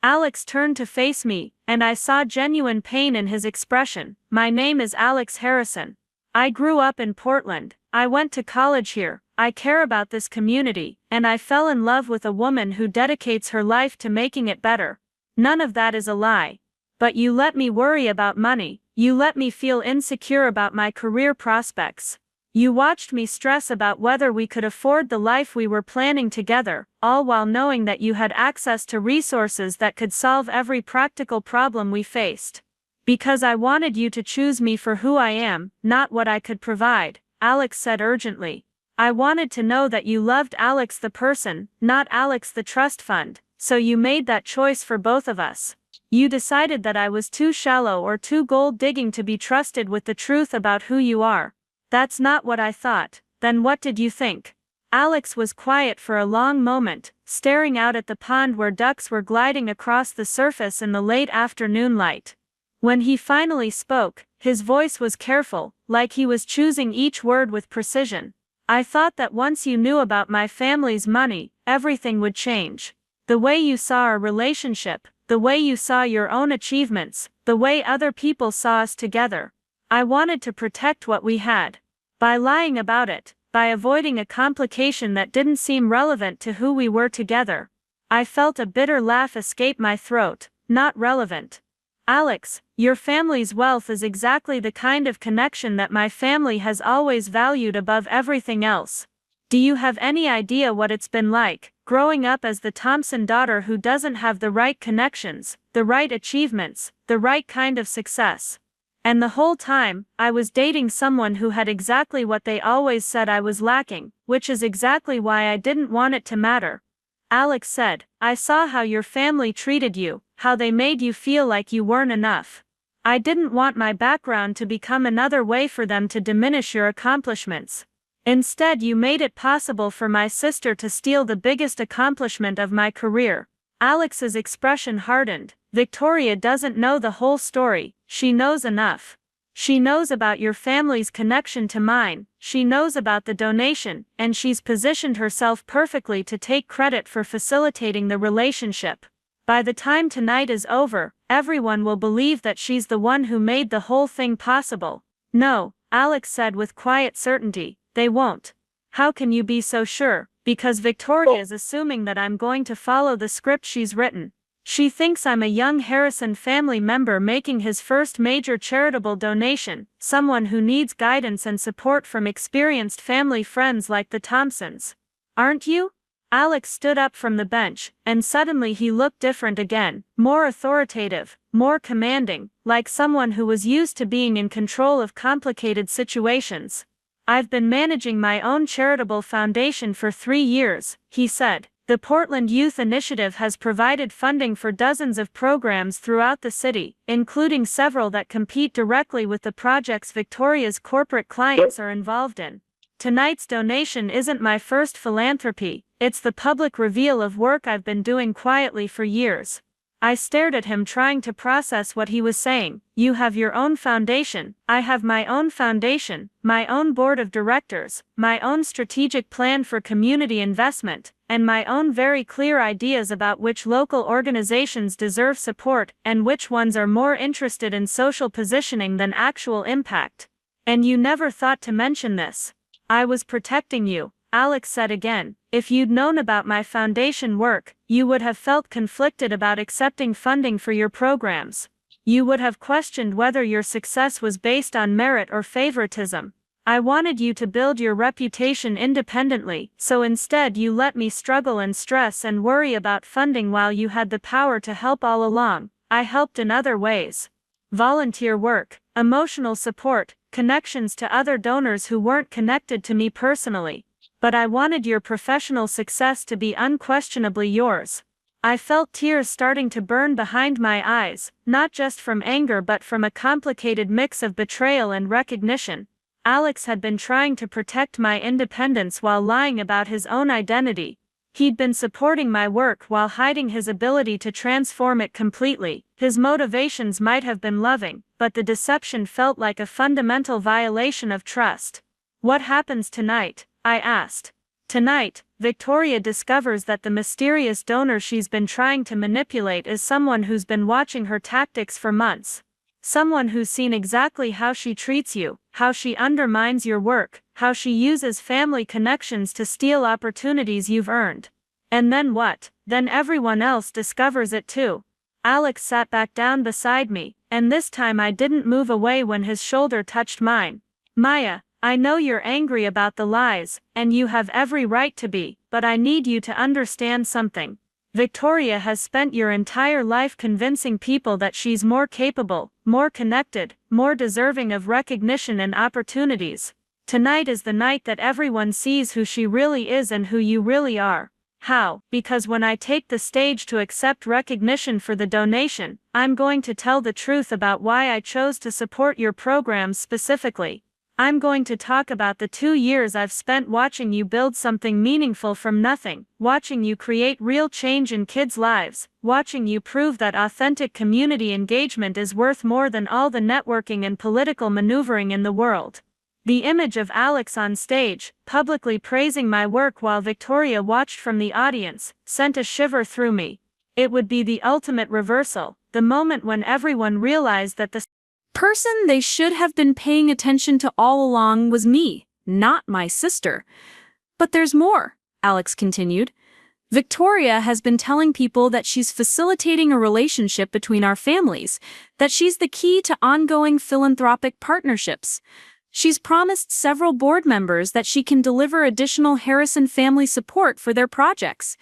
Alex turned to face me, and I saw genuine pain in his expression. "My name is Alex Harrison. I grew up in Portland, I went to college here, I care about this community, and I fell in love with a woman who dedicates her life to making it better. None of that is a lie. But you let me worry about money, you let me feel insecure about my career prospects. You watched me stress about whether we could afford the life we were planning together, all while knowing that you had access to resources that could solve every practical problem we faced. Because I wanted you to choose me for who I am, not what I could provide, Alex said urgently. I wanted to know that you loved Alex the person, not Alex the trust fund, so you made that choice for both of us. You decided that I was too shallow or too gold-digging to be trusted with the truth about who you are. That's not what I thought. Then what did you think? Alex was quiet for a long moment, staring out at the pond where ducks were gliding across the surface in the late afternoon light. When he finally spoke, his voice was careful, like he was choosing each word with precision. I thought that once you knew about my family's money, everything would change. The way you saw our relationship, the way you saw your own achievements, the way other people saw us together. I wanted to protect what we had. By lying about it, by avoiding a complication that didn't seem relevant to who we were together. I felt a bitter laugh escape my throat. Not relevant. Alex, your family's wealth is exactly the kind of connection that my family has always valued above everything else. Do you have any idea what it's been like, growing up as the Thompson daughter who doesn't have the right connections, the right achievements, the right kind of success? And the whole time, I was dating someone who had exactly what they always said I was lacking, which is exactly why I didn't want it to matter. Alex said, I saw how your family treated you, how they made you feel like you weren't enough. I didn't want my background to become another way for them to diminish your accomplishments. Instead, you made it possible for my sister to steal the biggest accomplishment of my career. Alex's expression hardened. Victoria doesn't know the whole story, she knows enough. She knows about your family's connection to mine, she knows about the donation, and she's positioned herself perfectly to take credit for facilitating the relationship. By the time tonight is over, everyone will believe that she's the one who made the whole thing possible. No, Alex said with quiet certainty, they won't. How can you be so sure? Because Victoria is assuming that I'm going to follow the script she's written. She thinks I'm a young Harrison family member making his first major charitable donation, someone who needs guidance and support from experienced family friends like the Thompsons. Aren't you? Alex stood up from the bench, and suddenly he looked different again, more authoritative, more commanding, like someone who was used to being in control of complicated situations. I've been managing my own charitable foundation for 3 years, he said. The Portland Youth Initiative has provided funding for dozens of programs throughout the city, including several that compete directly with the projects Victoria's corporate clients are involved in. Tonight's donation isn't my first philanthropy, it's the public reveal of work I've been doing quietly for years. I stared at him trying to process what he was saying. You have your own foundation, I have my own foundation, my own board of directors, my own strategic plan for community investment, and my own very clear ideas about which local organizations deserve support and which ones are more interested in social positioning than actual impact. And you never thought to mention this. I was protecting you, Alex said again. If you'd known about my foundation work, you would have felt conflicted about accepting funding for your programs. You would have questioned whether your success was based on merit or favoritism. I wanted you to build your reputation independently, so instead you let me struggle and stress and worry about funding while you had the power to help all along. I helped in other ways. Volunteer work, emotional support, connections to other donors who weren't connected to me personally. But I wanted your professional success to be unquestionably yours. I felt tears starting to burn behind my eyes, not just from anger but from a complicated mix of betrayal and recognition. Alex had been trying to protect my independence while lying about his own identity. He'd been supporting my work while hiding his ability to transform it completely. His motivations might have been loving, but the deception felt like a fundamental violation of trust. What happens tonight? I asked. Tonight, Victoria discovers that the mysterious donor she's been trying to manipulate is someone who's been watching her tactics for months. Someone who's seen exactly how she treats you, how she undermines your work, how she uses family connections to steal opportunities you've earned. And then what? Then everyone else discovers it too. Alex sat back down beside me, and this time I didn't move away when his shoulder touched mine. Maya, I know you're angry about the lies, and you have every right to be, but I need you to understand something. Victoria has spent your entire life convincing people that she's more capable, more connected, more deserving of recognition and opportunities. Tonight is the night that everyone sees who she really is and who you really are. How? Because when I take the stage to accept recognition for the donation, I'm going to tell the truth about why I chose to support your programs specifically. I'm going to talk about the 2 years I've spent watching you build something meaningful from nothing, watching you create real change in kids' lives, watching you prove that authentic community engagement is worth more than all the networking and political maneuvering in the world. The image of Alex on stage, publicly praising my work while Victoria watched from the audience, sent a shiver through me. It would be the ultimate reversal, the moment when everyone realized that the person they should have been paying attention to all along was me, not my sister. But there's more, Alex continued. Victoria has been telling people that she's facilitating a relationship between our families, that she's the key to ongoing philanthropic partnerships. She's promised several board members that she can deliver additional Harrison family support for their projects.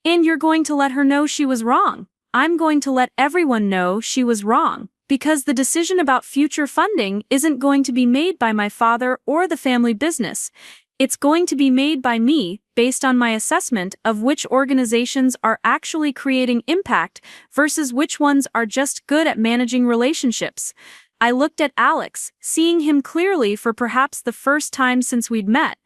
And you're going to let her know she was wrong. I'm going to let everyone know she was wrong. Because the decision about future funding isn't going to be made by my father or the family business. It's going to be made by me, based on my assessment of which organizations are actually creating impact versus which ones are just good at managing relationships. I looked at Alex, seeing him clearly for perhaps the first time since we'd met.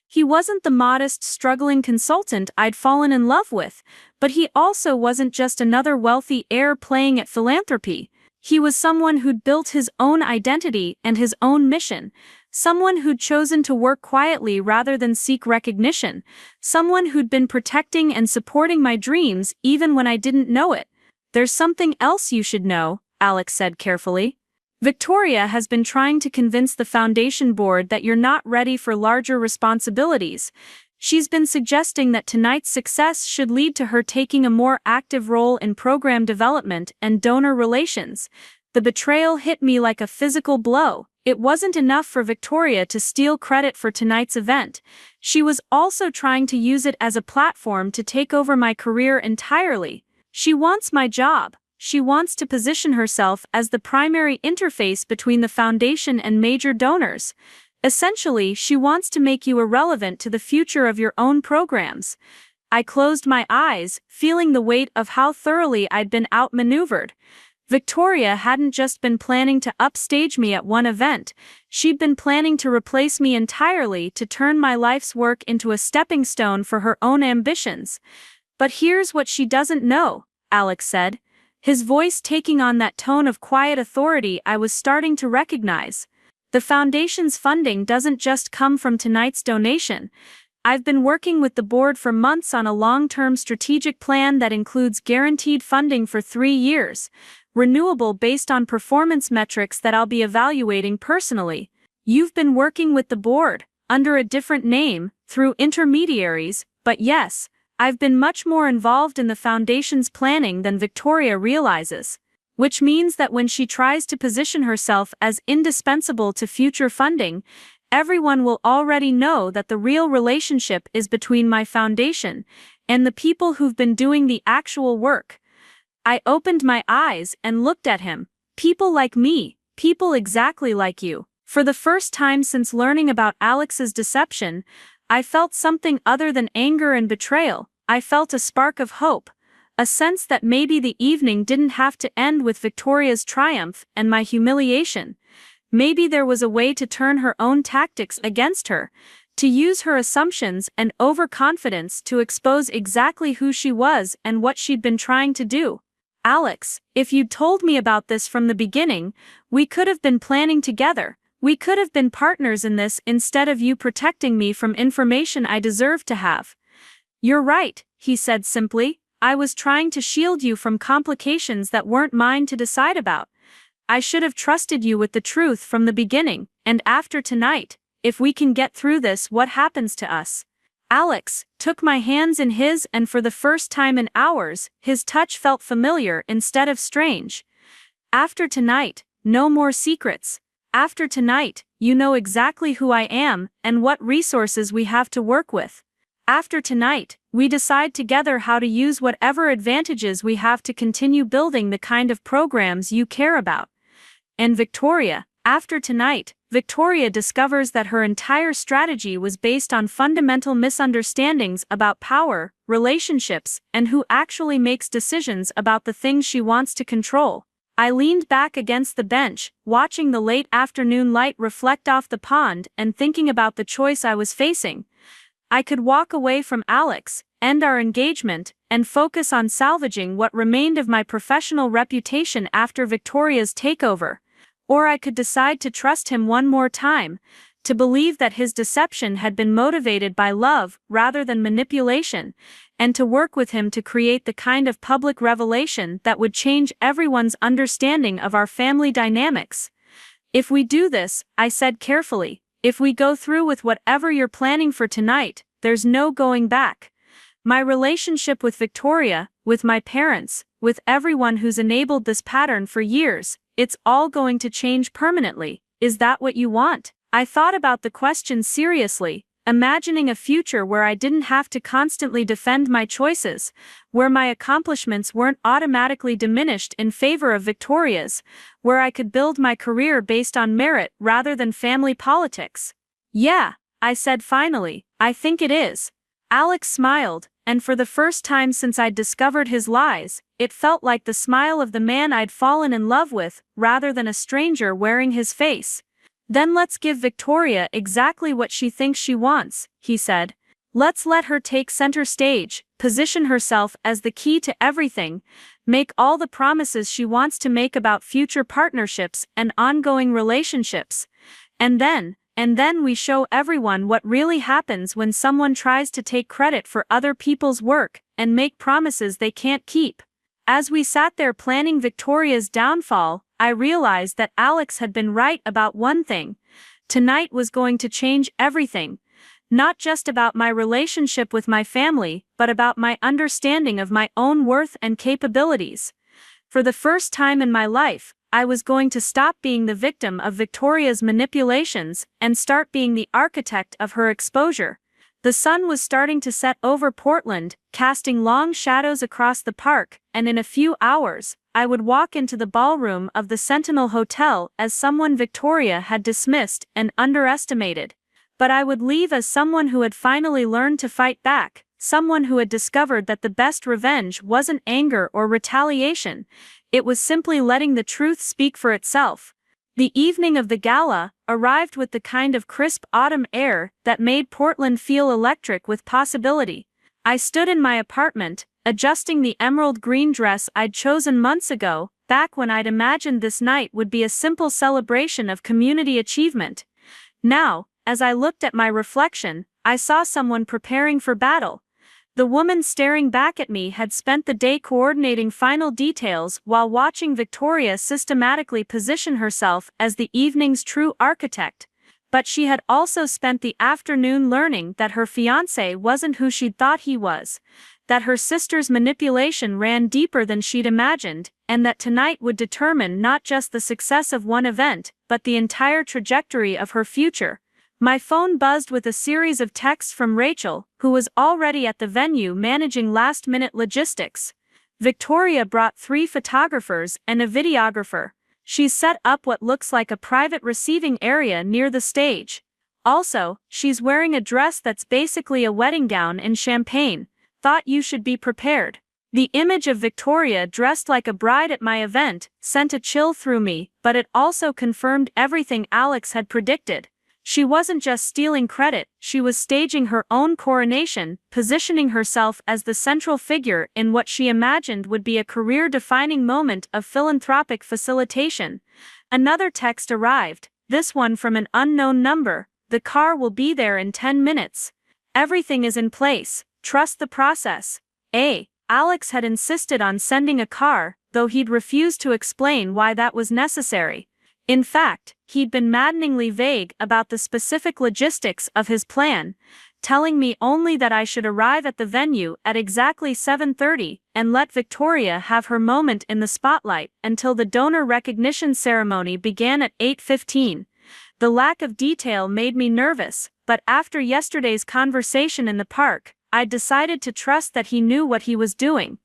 He wasn't the modest, struggling consultant I'd fallen in love with, but he also wasn't just another wealthy heir playing at philanthropy. He was someone who'd built his own identity and his own mission, someone who'd chosen to work quietly rather than seek recognition, someone who'd been protecting and supporting my dreams even when I didn't know it. There's something else you should know, Alex said carefully. Victoria has been trying to convince the foundation board that you're not ready for larger responsibilities. She's been suggesting that tonight's success should lead to her taking a more active role in program development and donor relations. The betrayal hit me like a physical blow. It wasn't enough for Victoria to steal credit for tonight's event. She was also trying to use it as a platform to take over my career entirely. She wants my job. She wants to position herself as the primary interface between the foundation and major donors. Essentially, she wants to make you irrelevant to the future of your own programs. I closed my eyes, feeling the weight of how thoroughly I'd been outmaneuvered. Victoria hadn't just been planning to upstage me at one event, she'd been planning to replace me entirely, to turn my life's work into a stepping stone for her own ambitions. But here's what she doesn't know, Alex said, his voice taking on that tone of quiet authority I was starting to recognize. The foundation's funding doesn't just come from tonight's donation. I've been working with the board for months on a long-term strategic plan that includes guaranteed funding for 3 years, renewable based on performance metrics that I'll be evaluating personally. You've been working with the board, under a different name, through intermediaries, but yes, I've been much more involved in the foundation's planning than Victoria realizes. Which means that when she tries to position herself as indispensable to future funding, everyone will already know that the real relationship is between my foundation and the people who've been doing the actual work. I opened my eyes and looked at him. People like me, people exactly like you. For the first time since learning about Alex's deception, I felt something other than anger and betrayal. I felt a spark of hope. A sense that maybe the evening didn't have to end with Victoria's triumph and my humiliation. Maybe there was a way to turn her own tactics against her, to use her assumptions and overconfidence to expose exactly who she was and what she'd been trying to do. Alex, if you'd told me about this from the beginning, we could have been planning together. We could have been partners in this instead of you protecting me from information I deserved to have. You're right, he said simply. I was trying to shield you from complications that weren't mine to decide about. I should have trusted you with the truth from the beginning, and after tonight, if we can get through this, what happens to us? Alex took my hands in his, and for the first time in hours, his touch felt familiar instead of strange. After tonight, no more secrets. After tonight, you know exactly who I am and what resources we have to work with. After tonight, we decide together how to use whatever advantages we have to continue building the kind of programs you care about. And Victoria, after tonight, Victoria discovers that her entire strategy was based on fundamental misunderstandings about power, relationships, and who actually makes decisions about the things she wants to control. I leaned back against the bench, watching the late afternoon light reflect off the pond and thinking about the choice I was facing. I could walk away from Alex, end our engagement, and focus on salvaging what remained of my professional reputation after Victoria's takeover. Or I could decide to trust him one more time, to believe that his deception had been motivated by love rather than manipulation, and to work with him to create the kind of public revelation that would change everyone's understanding of our family dynamics. If we do this, I said carefully, if we go through with whatever you're planning for tonight, there's no going back. My relationship with Victoria, with my parents, with everyone who's enabled this pattern for years, it's all going to change permanently. Is that what you want? I thought about the question seriously, imagining a future where I didn't have to constantly defend my choices, where my accomplishments weren't automatically diminished in favor of Victoria's, where I could build my career based on merit rather than family politics. Yeah, I said finally, I think it is. Alex smiled, and for the first time since I'd discovered his lies, it felt like the smile of the man I'd fallen in love with, rather than a stranger wearing his face. Then let's give Victoria exactly what she thinks she wants, he said. Let's let her take center stage, position herself as the key to everything, make all the promises she wants to make about future partnerships and ongoing relationships. And then we show everyone what really happens when someone tries to take credit for other people's work and make promises they can't keep. As we sat there planning Victoria's downfall, I realized that Alex had been right about one thing. Tonight was going to change everything. Not just about my relationship with my family, but about my understanding of my own worth and capabilities. For the first time in my life, I was going to stop being the victim of Victoria's manipulations and start being the architect of her exposure. The sun was starting to set over Portland, casting long shadows across the park, and in a few hours, I would walk into the ballroom of the Sentinel Hotel as someone Victoria had dismissed and underestimated. But I would leave as someone who had finally learned to fight back, someone who had discovered that the best revenge wasn't anger or retaliation, it was simply letting the truth speak for itself. The evening of the gala arrived with the kind of crisp autumn air that made Portland feel electric with possibility. I stood in my apartment, adjusting the emerald green dress I'd chosen months ago, back when I'd imagined this night would be a simple celebration of community achievement. Now, as I looked at my reflection, I saw someone preparing for battle. The woman staring back at me had spent the day coordinating final details while watching Victoria systematically position herself as the evening's true architect. But she had also spent the afternoon learning that her fiancé wasn't who she'd thought he was, that her sister's manipulation ran deeper than she'd imagined, and that tonight would determine not just the success of one event, but the entire trajectory of her future. My phone buzzed with a series of texts from Rachel, who was already at the venue managing last-minute logistics. Victoria brought 3 photographers and a videographer. She's set up what looks like a private receiving area near the stage. Also, she's wearing a dress that's basically a wedding gown in champagne. Thought you should be prepared. The image of Victoria dressed like a bride at my event sent a chill through me, but it also confirmed everything Alex had predicted. She wasn't just stealing credit, she was staging her own coronation, positioning herself as the central figure in what she imagined would be a career-defining moment of philanthropic facilitation. Another text arrived, this one from an unknown number. The car will be there in 10 minutes. Everything is in place, trust the process. Alex had insisted on sending a car, though he'd refused to explain why that was necessary. In fact, he'd been maddeningly vague about the specific logistics of his plan, telling me only that I should arrive at the venue at exactly 7:30 and let Victoria have her moment in the spotlight until the donor recognition ceremony began at 8:15. The lack of detail made me nervous, but after yesterday's conversation in the park, I decided to trust that he knew what he was doing.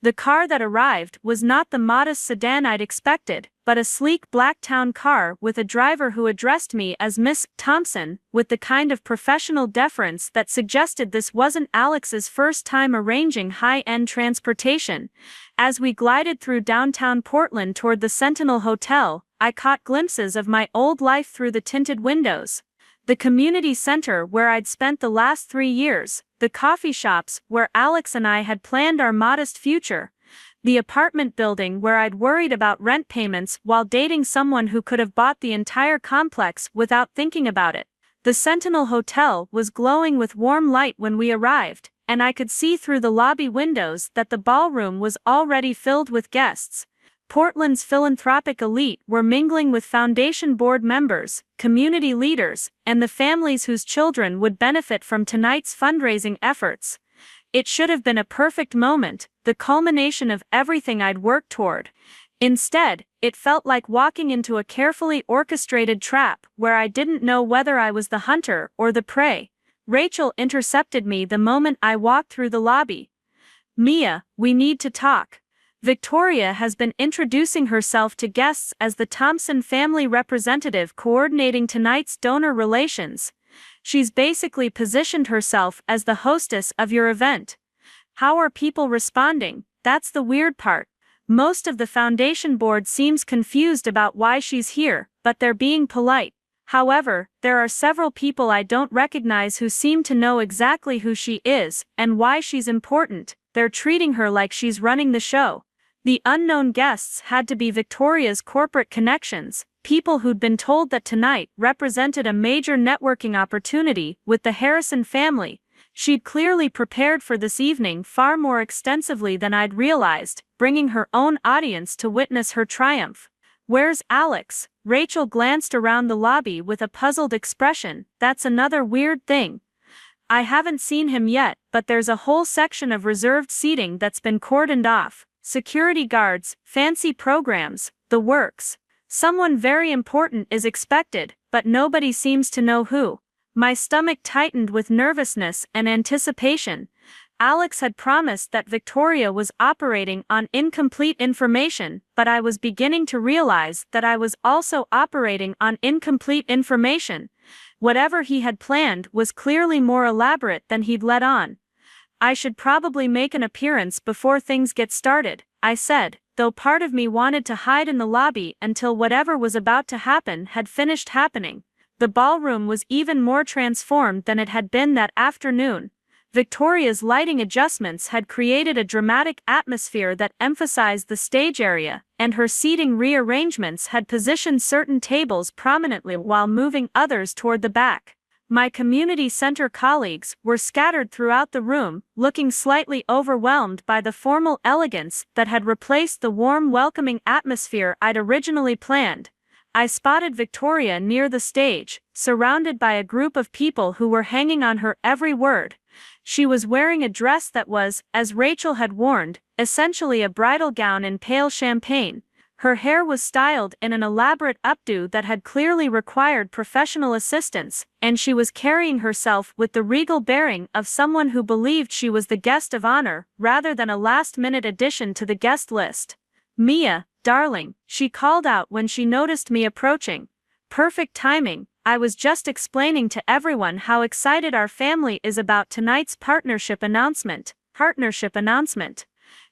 The car that arrived was not the modest sedan I'd expected, but a sleek black town car with a driver who addressed me as Miss Thompson, with the kind of professional deference that suggested this wasn't Alex's first time arranging high-end transportation. As we glided through downtown Portland toward the Sentinel Hotel, I caught glimpses of my old life through the tinted windows. The community center where I'd spent the last 3 years, the coffee shops where Alex and I had planned our modest future, the apartment building where I'd worried about rent payments while dating someone who could have bought the entire complex without thinking about it. The Sentinel Hotel was glowing with warm light when we arrived, and I could see through the lobby windows that the ballroom was already filled with guests. Portland's philanthropic elite were mingling with foundation board members, community leaders, and the families whose children would benefit from tonight's fundraising efforts. It should have been a perfect moment, the culmination of everything I'd worked toward. Instead, it felt like walking into a carefully orchestrated trap where I didn't know whether I was the hunter or the prey. Rachel intercepted me the moment I walked through the lobby. "Mia, we need to talk. Victoria has been introducing herself to guests as the Thompson family representative coordinating tonight's donor relations. She's basically positioned herself as the hostess of your event. How are people responding? That's the weird part. Most of the foundation board seems confused about why she's here, but they're being polite. However, there are several people I don't recognize who seem to know exactly who she is and why she's important. They're treating her like she's running the show." The unknown guests had to be Victoria's corporate connections, people who'd been told that tonight represented a major networking opportunity with the Harrison family. She'd clearly prepared for this evening far more extensively than I'd realized, bringing her own audience to witness her triumph. "Where's Alex?" Rachel glanced around the lobby with a puzzled expression. "That's another weird thing. I haven't seen him yet, but there's a whole section of reserved seating that's been cordoned off. Security guards, fancy programs, the works. Someone very important is expected, but nobody seems to know who." My stomach tightened with nervousness and anticipation. Alex had promised that Victoria was operating on incomplete information, but I was beginning to realize that I was also operating on incomplete information. Whatever he had planned was clearly more elaborate than he'd let on. "I should probably make an appearance before things get started," I said, though part of me wanted to hide in the lobby until whatever was about to happen had finished happening. The ballroom was even more transformed than it had been that afternoon. Victoria's lighting adjustments had created a dramatic atmosphere that emphasized the stage area, and her seating rearrangements had positioned certain tables prominently while moving others toward the back. My community center colleagues were scattered throughout the room, looking slightly overwhelmed by the formal elegance that had replaced the warm, welcoming atmosphere I'd originally planned. I spotted Victoria near the stage, surrounded by a group of people who were hanging on her every word. She was wearing a dress that was, as Rachel had warned, essentially a bridal gown in pale champagne. Her hair was styled in an elaborate updo that had clearly required professional assistance, and she was carrying herself with the regal bearing of someone who believed she was the guest of honor rather than a last-minute addition to the guest list. "Mia, darling," she called out when she noticed me approaching. "Perfect timing. I was just explaining to everyone how excited our family is about tonight's partnership announcement."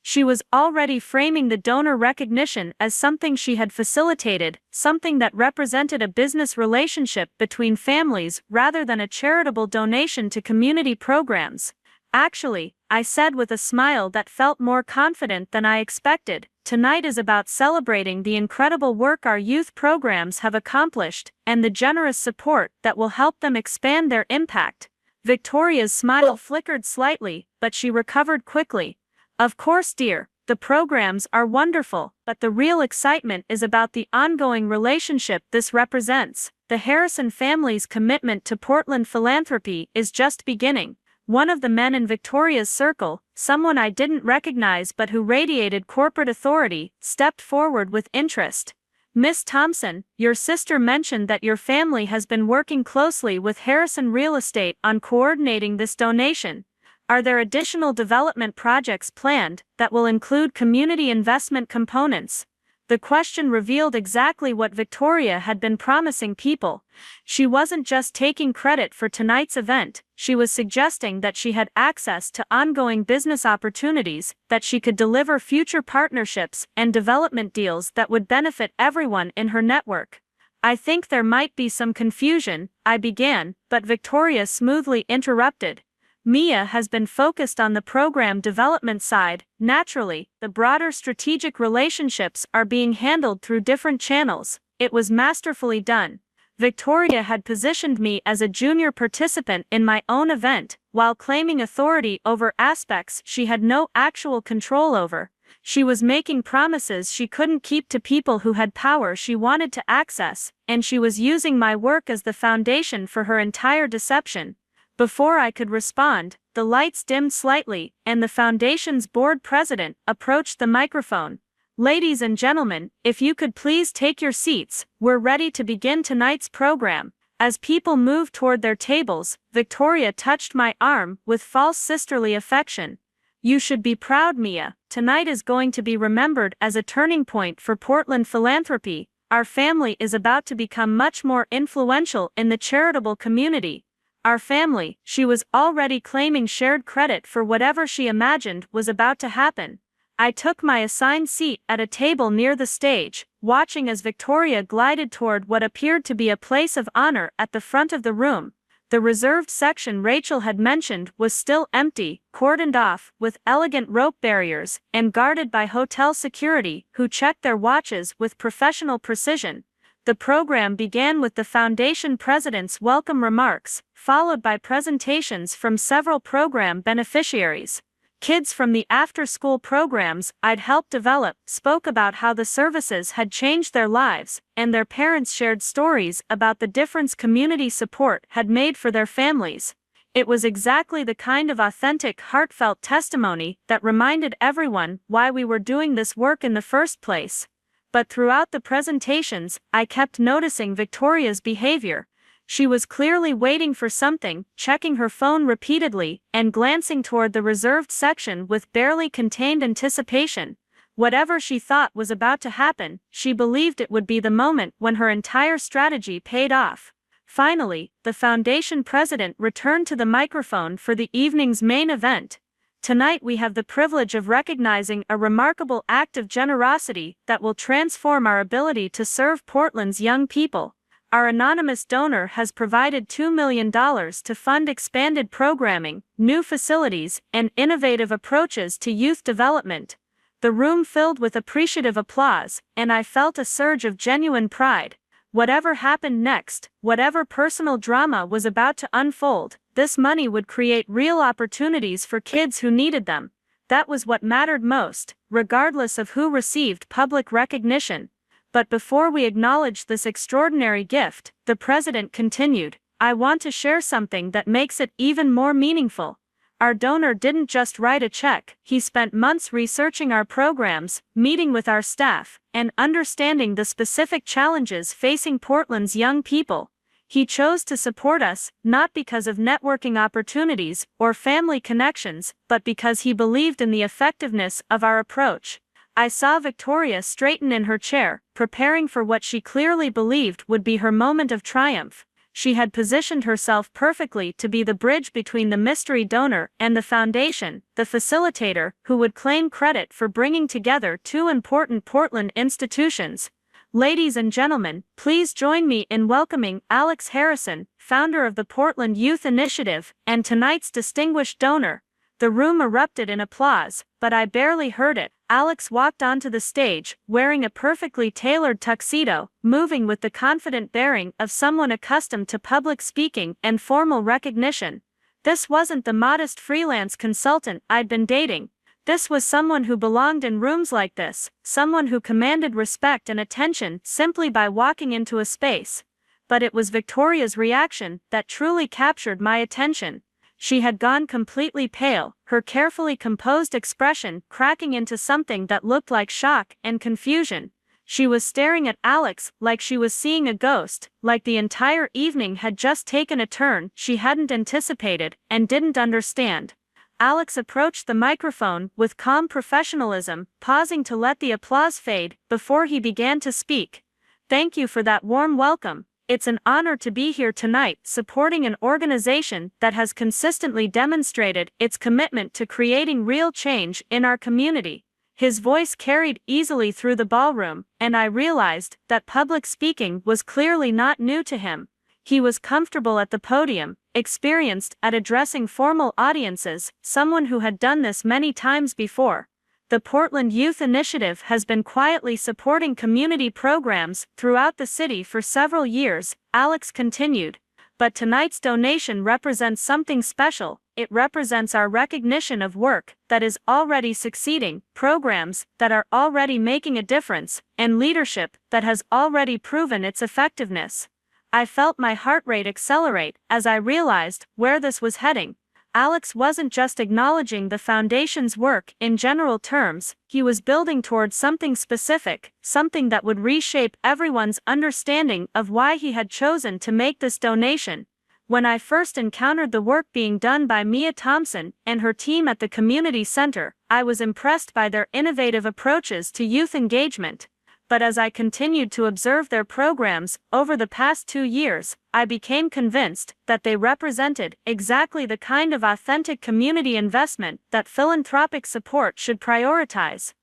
She was already framing the donor recognition as something she had facilitated, something that represented a business relationship between families rather than a charitable donation to community programs. "Actually," I said with a smile that felt more confident than I expected, "tonight is about celebrating the incredible work our youth programs have accomplished, and the generous support that will help them expand their impact." Victoria's smile flickered slightly, but she recovered quickly. "Of course, dear. The programs are wonderful, but the real excitement is about the ongoing relationship this represents. The Harrison family's commitment to Portland philanthropy is just beginning. One of the men in Victoria's circle, someone I didn't recognize but who radiated corporate authority, stepped forward with interest. "Miss Thompson, your sister mentioned that your family has been working closely with Harrison Real Estate on coordinating this donation. Are there additional development projects planned that will include community investment components?" The question revealed exactly what Victoria had been promising people. She wasn't just taking credit for tonight's event, she was suggesting that she had access to ongoing business opportunities, that she could deliver future partnerships and development deals that would benefit everyone in her network. "I think there might be some confusion," I began, but Victoria smoothly interrupted. "Mia has been focused on the program development side. Naturally, the broader strategic relationships are being handled through different channels." It was masterfully done. Victoria had positioned me as a junior participant in my own event, while claiming authority over aspects she had no actual control over. She was making promises she couldn't keep to people who had power she wanted to access, and she was using my work as the foundation for her entire deception. Before I could respond, the lights dimmed slightly, and the Foundation's board president approached the microphone. "Ladies and gentlemen, if you could please take your seats, we're ready to begin tonight's program." As people moved toward their tables, Victoria touched my arm with false sisterly affection. "You should be proud, Mia. Tonight is going to be remembered as a turning point for Portland philanthropy. Our family is about to become much more influential in the charitable community." Our family, she was already claiming shared credit for whatever she imagined was about to happen. I took my assigned seat at a table near the stage, watching as Victoria glided toward what appeared to be a place of honor at the front of the room. The reserved section Rachel had mentioned was still empty, cordoned off with elegant rope barriers, and guarded by hotel security who checked their watches with professional precision. The program began with the Foundation president's welcome remarks, followed by presentations from several program beneficiaries. Kids from the after-school programs I'd helped develop spoke about how the services had changed their lives, and their parents shared stories about the difference community support had made for their families. It was exactly the kind of authentic, heartfelt testimony that reminded everyone why we were doing this work in the first place. But throughout the presentations, I kept noticing Victoria's behavior. She was clearly waiting for something, checking her phone repeatedly, and glancing toward the reserved section with barely contained anticipation. Whatever she thought was about to happen, she believed it would be the moment when her entire strategy paid off. Finally, the Foundation president returned to the microphone for the evening's main event. "Tonight we have the privilege of recognizing a remarkable act of generosity that will transform our ability to serve Portland's young people. Our anonymous donor has provided $2 million to fund expanded programming, new facilities, and innovative approaches to youth development." The room filled with appreciative applause, and I felt a surge of genuine pride. Whatever happened next, whatever personal drama was about to unfold, this money would create real opportunities for kids who needed them. That was what mattered most, regardless of who received public recognition. But before we acknowledge this extraordinary gift, the president continued, "I want to share something that makes it even more meaningful. Our donor didn't just write a check, he spent months researching our programs, meeting with our staff, and understanding the specific challenges facing Portland's young people. He chose to support us, not because of networking opportunities or family connections, but because he believed in the effectiveness of our approach." I saw Victoria straighten in her chair, preparing for what she clearly believed would be her moment of triumph. She had positioned herself perfectly to be the bridge between the mystery donor and the Foundation, the facilitator who would claim credit for bringing together two important Portland institutions. Ladies and gentlemen, please join me in welcoming Alex Harrison, founder of the Portland Youth Initiative, and tonight's distinguished donor. The room erupted in applause, but I barely heard it. Alex walked onto the stage, wearing a perfectly tailored tuxedo, moving with the confident bearing of someone accustomed to public speaking and formal recognition. This wasn't the modest freelance consultant I'd been dating. This was someone who belonged in rooms like this, someone who commanded respect and attention simply by walking into a space. But it was Victoria's reaction that truly captured my attention. She had gone completely pale, her carefully composed expression cracking into something that looked like shock and confusion. She was staring at Alex like she was seeing a ghost, like the entire evening had just taken a turn she hadn't anticipated and didn't understand. Alex approached the microphone with calm professionalism, pausing to let the applause fade before he began to speak. "Thank you for that warm welcome. It's an honor to be here tonight supporting an organization that has consistently demonstrated its commitment to creating real change in our community." His voice carried easily through the ballroom, and I realized that public speaking was clearly not new to him. He was comfortable at the podium, experienced at addressing formal audiences, someone who had done this many times before. The Portland Youth Initiative has been quietly supporting community programs throughout the city for several years, Alex continued. But tonight's donation represents something special. It represents our recognition of work that is already succeeding, programs that are already making a difference, and leadership that has already proven its effectiveness. I felt my heart rate accelerate as I realized where this was heading. Alex wasn't just acknowledging the foundation's work in general terms, he was building towards something specific, something that would reshape everyone's understanding of why he had chosen to make this donation. When I first encountered the work being done by Mia Thompson and her team at the community center, I was impressed by their innovative approaches to youth engagement. But as I continued to observe their programs over the past 2 years, I became convinced that they represented exactly the kind of authentic community investment that philanthropic support should prioritize.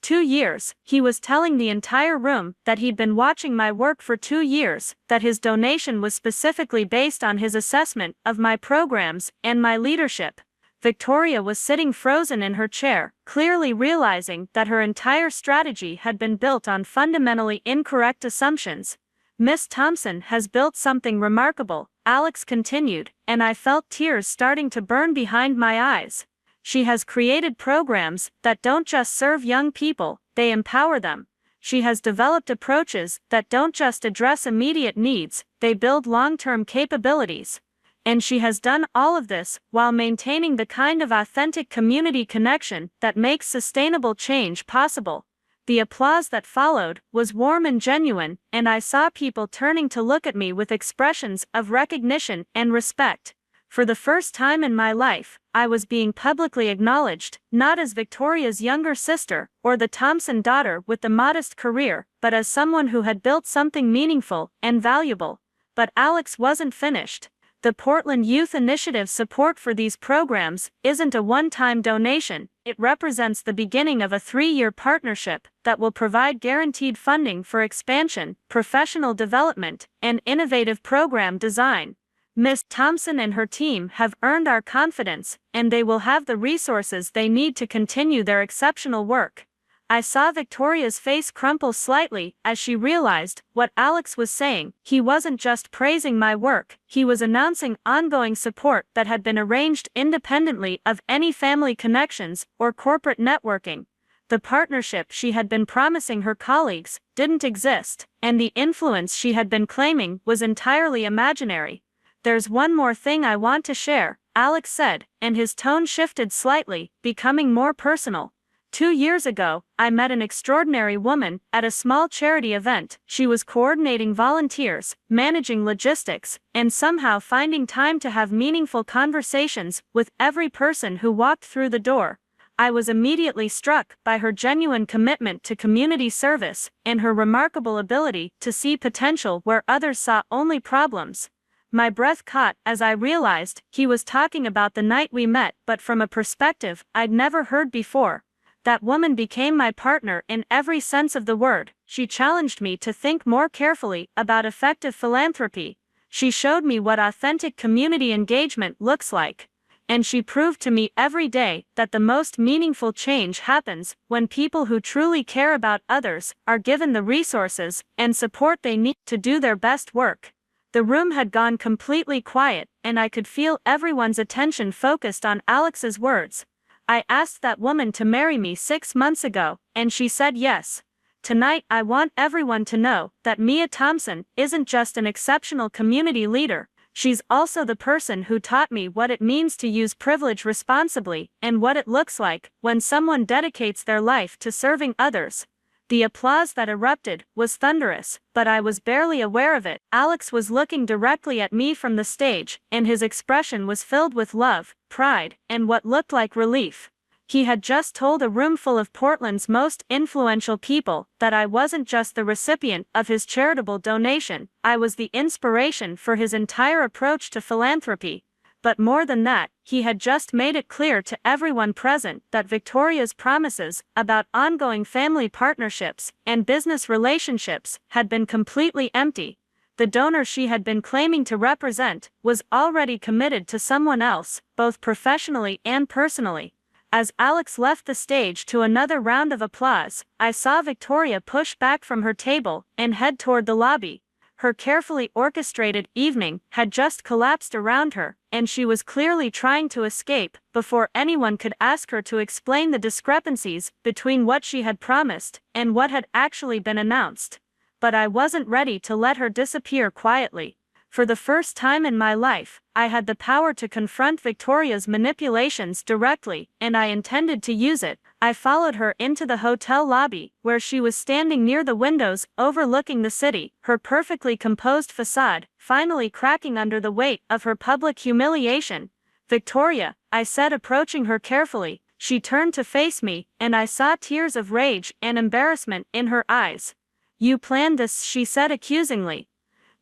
2 years, he was telling the entire room that he'd been watching my work for 2 years, that his donation was specifically based on his assessment of my programs and my leadership. Victoria was sitting frozen in her chair, clearly realizing that her entire strategy had been built on fundamentally incorrect assumptions. "Miss Thompson has built something remarkable," Alex continued, and I felt tears starting to burn behind my eyes. "She has created programs that don't just serve young people, they empower them. She has developed approaches that don't just address immediate needs, they build long-term capabilities. And she has done all of this while maintaining the kind of authentic community connection that makes sustainable change possible." The applause that followed was warm and genuine, and I saw people turning to look at me with expressions of recognition and respect. For the first time in my life, I was being publicly acknowledged, not as Victoria's younger sister or the Thompson daughter with the modest career, but as someone who had built something meaningful and valuable. But Alex wasn't finished. The Portland Youth Initiative's support for these programs isn't a one-time donation, it represents the beginning of a 3-year partnership that will provide guaranteed funding for expansion, professional development, and innovative program design. Ms. Thompson and her team have earned our confidence, and they will have the resources they need to continue their exceptional work. I saw Victoria's face crumple slightly as she realized what Alex was saying. He wasn't just praising my work, he was announcing ongoing support that had been arranged independently of any family connections or corporate networking. The partnership she had been promising her colleagues didn't exist, and the influence she had been claiming was entirely imaginary. "There's one more thing I want to share," Alex said, and his tone shifted slightly, becoming more personal. 2 years ago, I met an extraordinary woman at a small charity event. She was coordinating volunteers, managing logistics, and somehow finding time to have meaningful conversations with every person who walked through the door. I was immediately struck by her genuine commitment to community service and her remarkable ability to see potential where others saw only problems. My breath caught as I realized he was talking about the night we met, but from a perspective I'd never heard before. That woman became my partner in every sense of the word. She challenged me to think more carefully about effective philanthropy. She showed me what authentic community engagement looks like. And she proved to me every day that the most meaningful change happens when people who truly care about others are given the resources and support they need to do their best work. The room had gone completely quiet, and I could feel everyone's attention focused on Alex's words. I asked that woman to marry me 6 months ago, and she said yes. Tonight I want everyone to know that Mia Thompson isn't just an exceptional community leader, she's also the person who taught me what it means to use privilege responsibly and what it looks like when someone dedicates their life to serving others. The applause that erupted was thunderous, but I was barely aware of it. Alex was looking directly at me from the stage, and his expression was filled with love, pride, and what looked like relief. He had just told a room full of Portland's most influential people that I wasn't just the recipient of his charitable donation, I was the inspiration for his entire approach to philanthropy. But more than that, he had just made it clear to everyone present that Victoria's promises about ongoing family partnerships and business relationships had been completely empty. The donor she had been claiming to represent was already committed to someone else, both professionally and personally. As Alex left the stage to another round of applause, I saw Victoria push back from her table and head toward the lobby. Her carefully orchestrated evening had just collapsed around her, and she was clearly trying to escape before anyone could ask her to explain the discrepancies between what she had promised and what had actually been announced. But I wasn't ready to let her disappear quietly. For the first time in my life, I had the power to confront Victoria's manipulations directly, and I intended to use it. I followed her into the hotel lobby, where she was standing near the windows overlooking the city, her perfectly composed facade finally cracking under the weight of her public humiliation. "Victoria," I said, approaching her carefully. She turned to face me, and I saw tears of rage and embarrassment in her eyes. "You planned this," she said accusingly.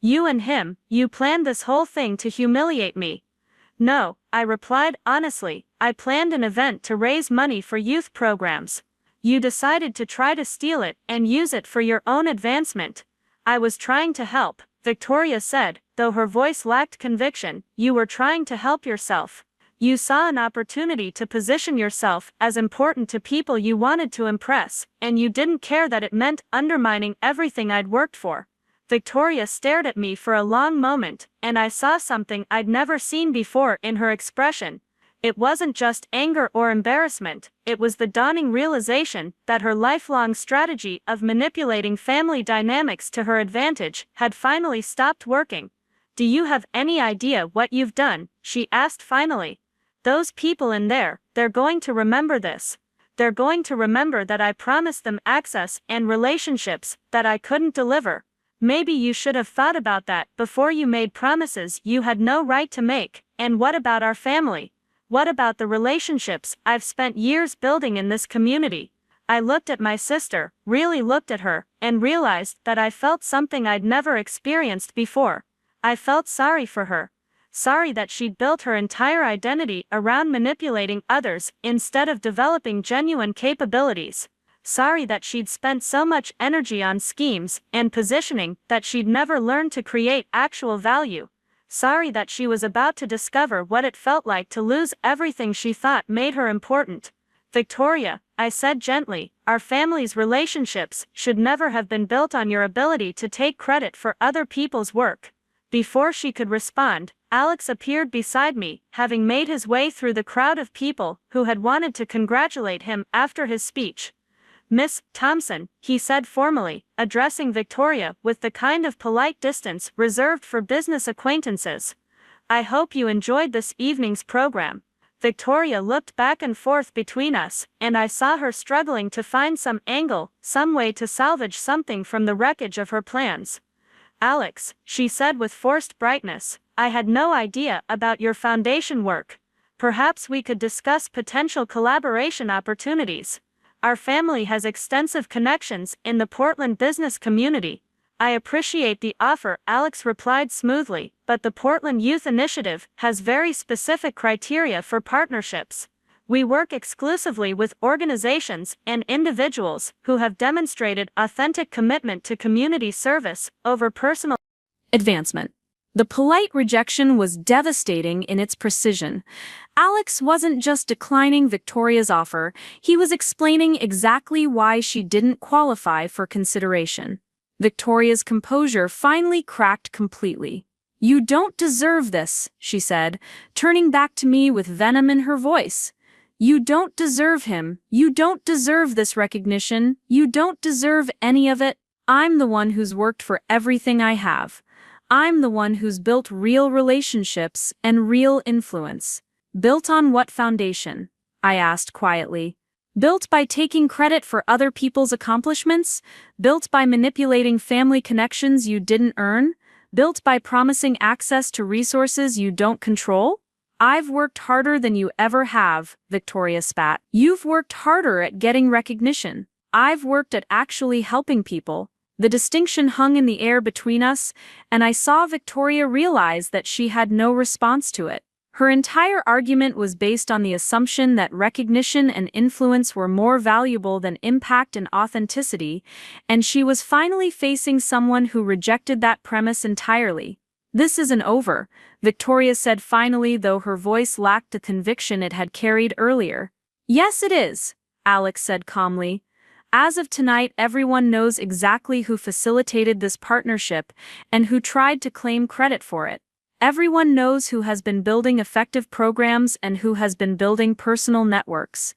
You planned this whole thing to humiliate me." "No," I replied honestly, "I planned an event to raise money for youth programs. You decided to try to steal it and use it for your own advancement." "I was trying to help," Victoria said, though her voice lacked conviction. "You were trying to help yourself. You saw an opportunity to position yourself as important to people you wanted to impress, and you didn't care that it meant undermining everything I'd worked for." Victoria stared at me for a long moment, and I saw something I'd never seen before in her expression. It wasn't just anger or embarrassment, it was the dawning realization that her lifelong strategy of manipulating family dynamics to her advantage had finally stopped working. "Do you have any idea what you've done?" she asked finally. "Those people in there, they're going to remember this. They're going to remember that I promised them access and relationships that I couldn't deliver. Maybe you should have thought about that before you made promises you had no right to make. And what about our family? What about the relationships I've spent years building in this community?" I looked at my sister, really looked at her, and realized that I felt something I'd never experienced before. I felt sorry for her. Sorry that she'd built her entire identity around manipulating others instead of developing genuine capabilities. Sorry that she'd spent so much energy on schemes and positioning that she'd never learned to create actual value. Sorry that she was about to discover what it felt like to lose everything she thought made her important. "Victoria," I said gently, "our family's relationships should never have been built on your ability to take credit for other people's work." Before she could respond, Alex appeared beside me, having made his way through the crowd of people who had wanted to congratulate him after his speech. "Miss Thompson," he said formally, addressing Victoria with the kind of polite distance reserved for business acquaintances. "I hope you enjoyed this evening's program." Victoria looked back and forth between us, and I saw her struggling to find some angle, some way to salvage something from the wreckage of her plans. "Alex," she said with forced brightness, "I had no idea about your foundation work. Perhaps we could discuss potential collaboration opportunities. Our family has extensive connections in the Portland business community." "I appreciate the offer," Alex replied smoothly, "but the Portland Youth Initiative has very specific criteria for partnerships. We work exclusively with organizations and individuals who have demonstrated authentic commitment to community service over personal advancement." The polite rejection was devastating in its precision. Alex wasn't just declining Victoria's offer, he was explaining exactly why she didn't qualify for consideration. Victoria's composure finally cracked completely. "You don't deserve this," she said, turning back to me with venom in her voice. You don't deserve him. You don't deserve this recognition. You don't deserve any of it. I'm the one who's worked for everything I have. I'm the one who's built real relationships and real influence. Built on what foundation? I asked quietly. Built by taking credit for other people's accomplishments? Built by manipulating family connections you didn't earn? Built by promising access to resources you don't control? I've worked harder than you ever have, Victoria spat. You've worked harder at getting recognition. I've worked at actually helping people. The distinction hung in the air between us, and I saw Victoria realize that she had no response to it. Her entire argument was based on the assumption that recognition and influence were more valuable than impact and authenticity, and she was finally facing someone who rejected that premise entirely. This isn't over, Victoria said finally, though her voice lacked the conviction it had carried earlier. Yes, it is, Alex said calmly. As of tonight, everyone knows exactly who facilitated this partnership and who tried to claim credit for it. Everyone knows who has been building effective programs and who has been building personal networks.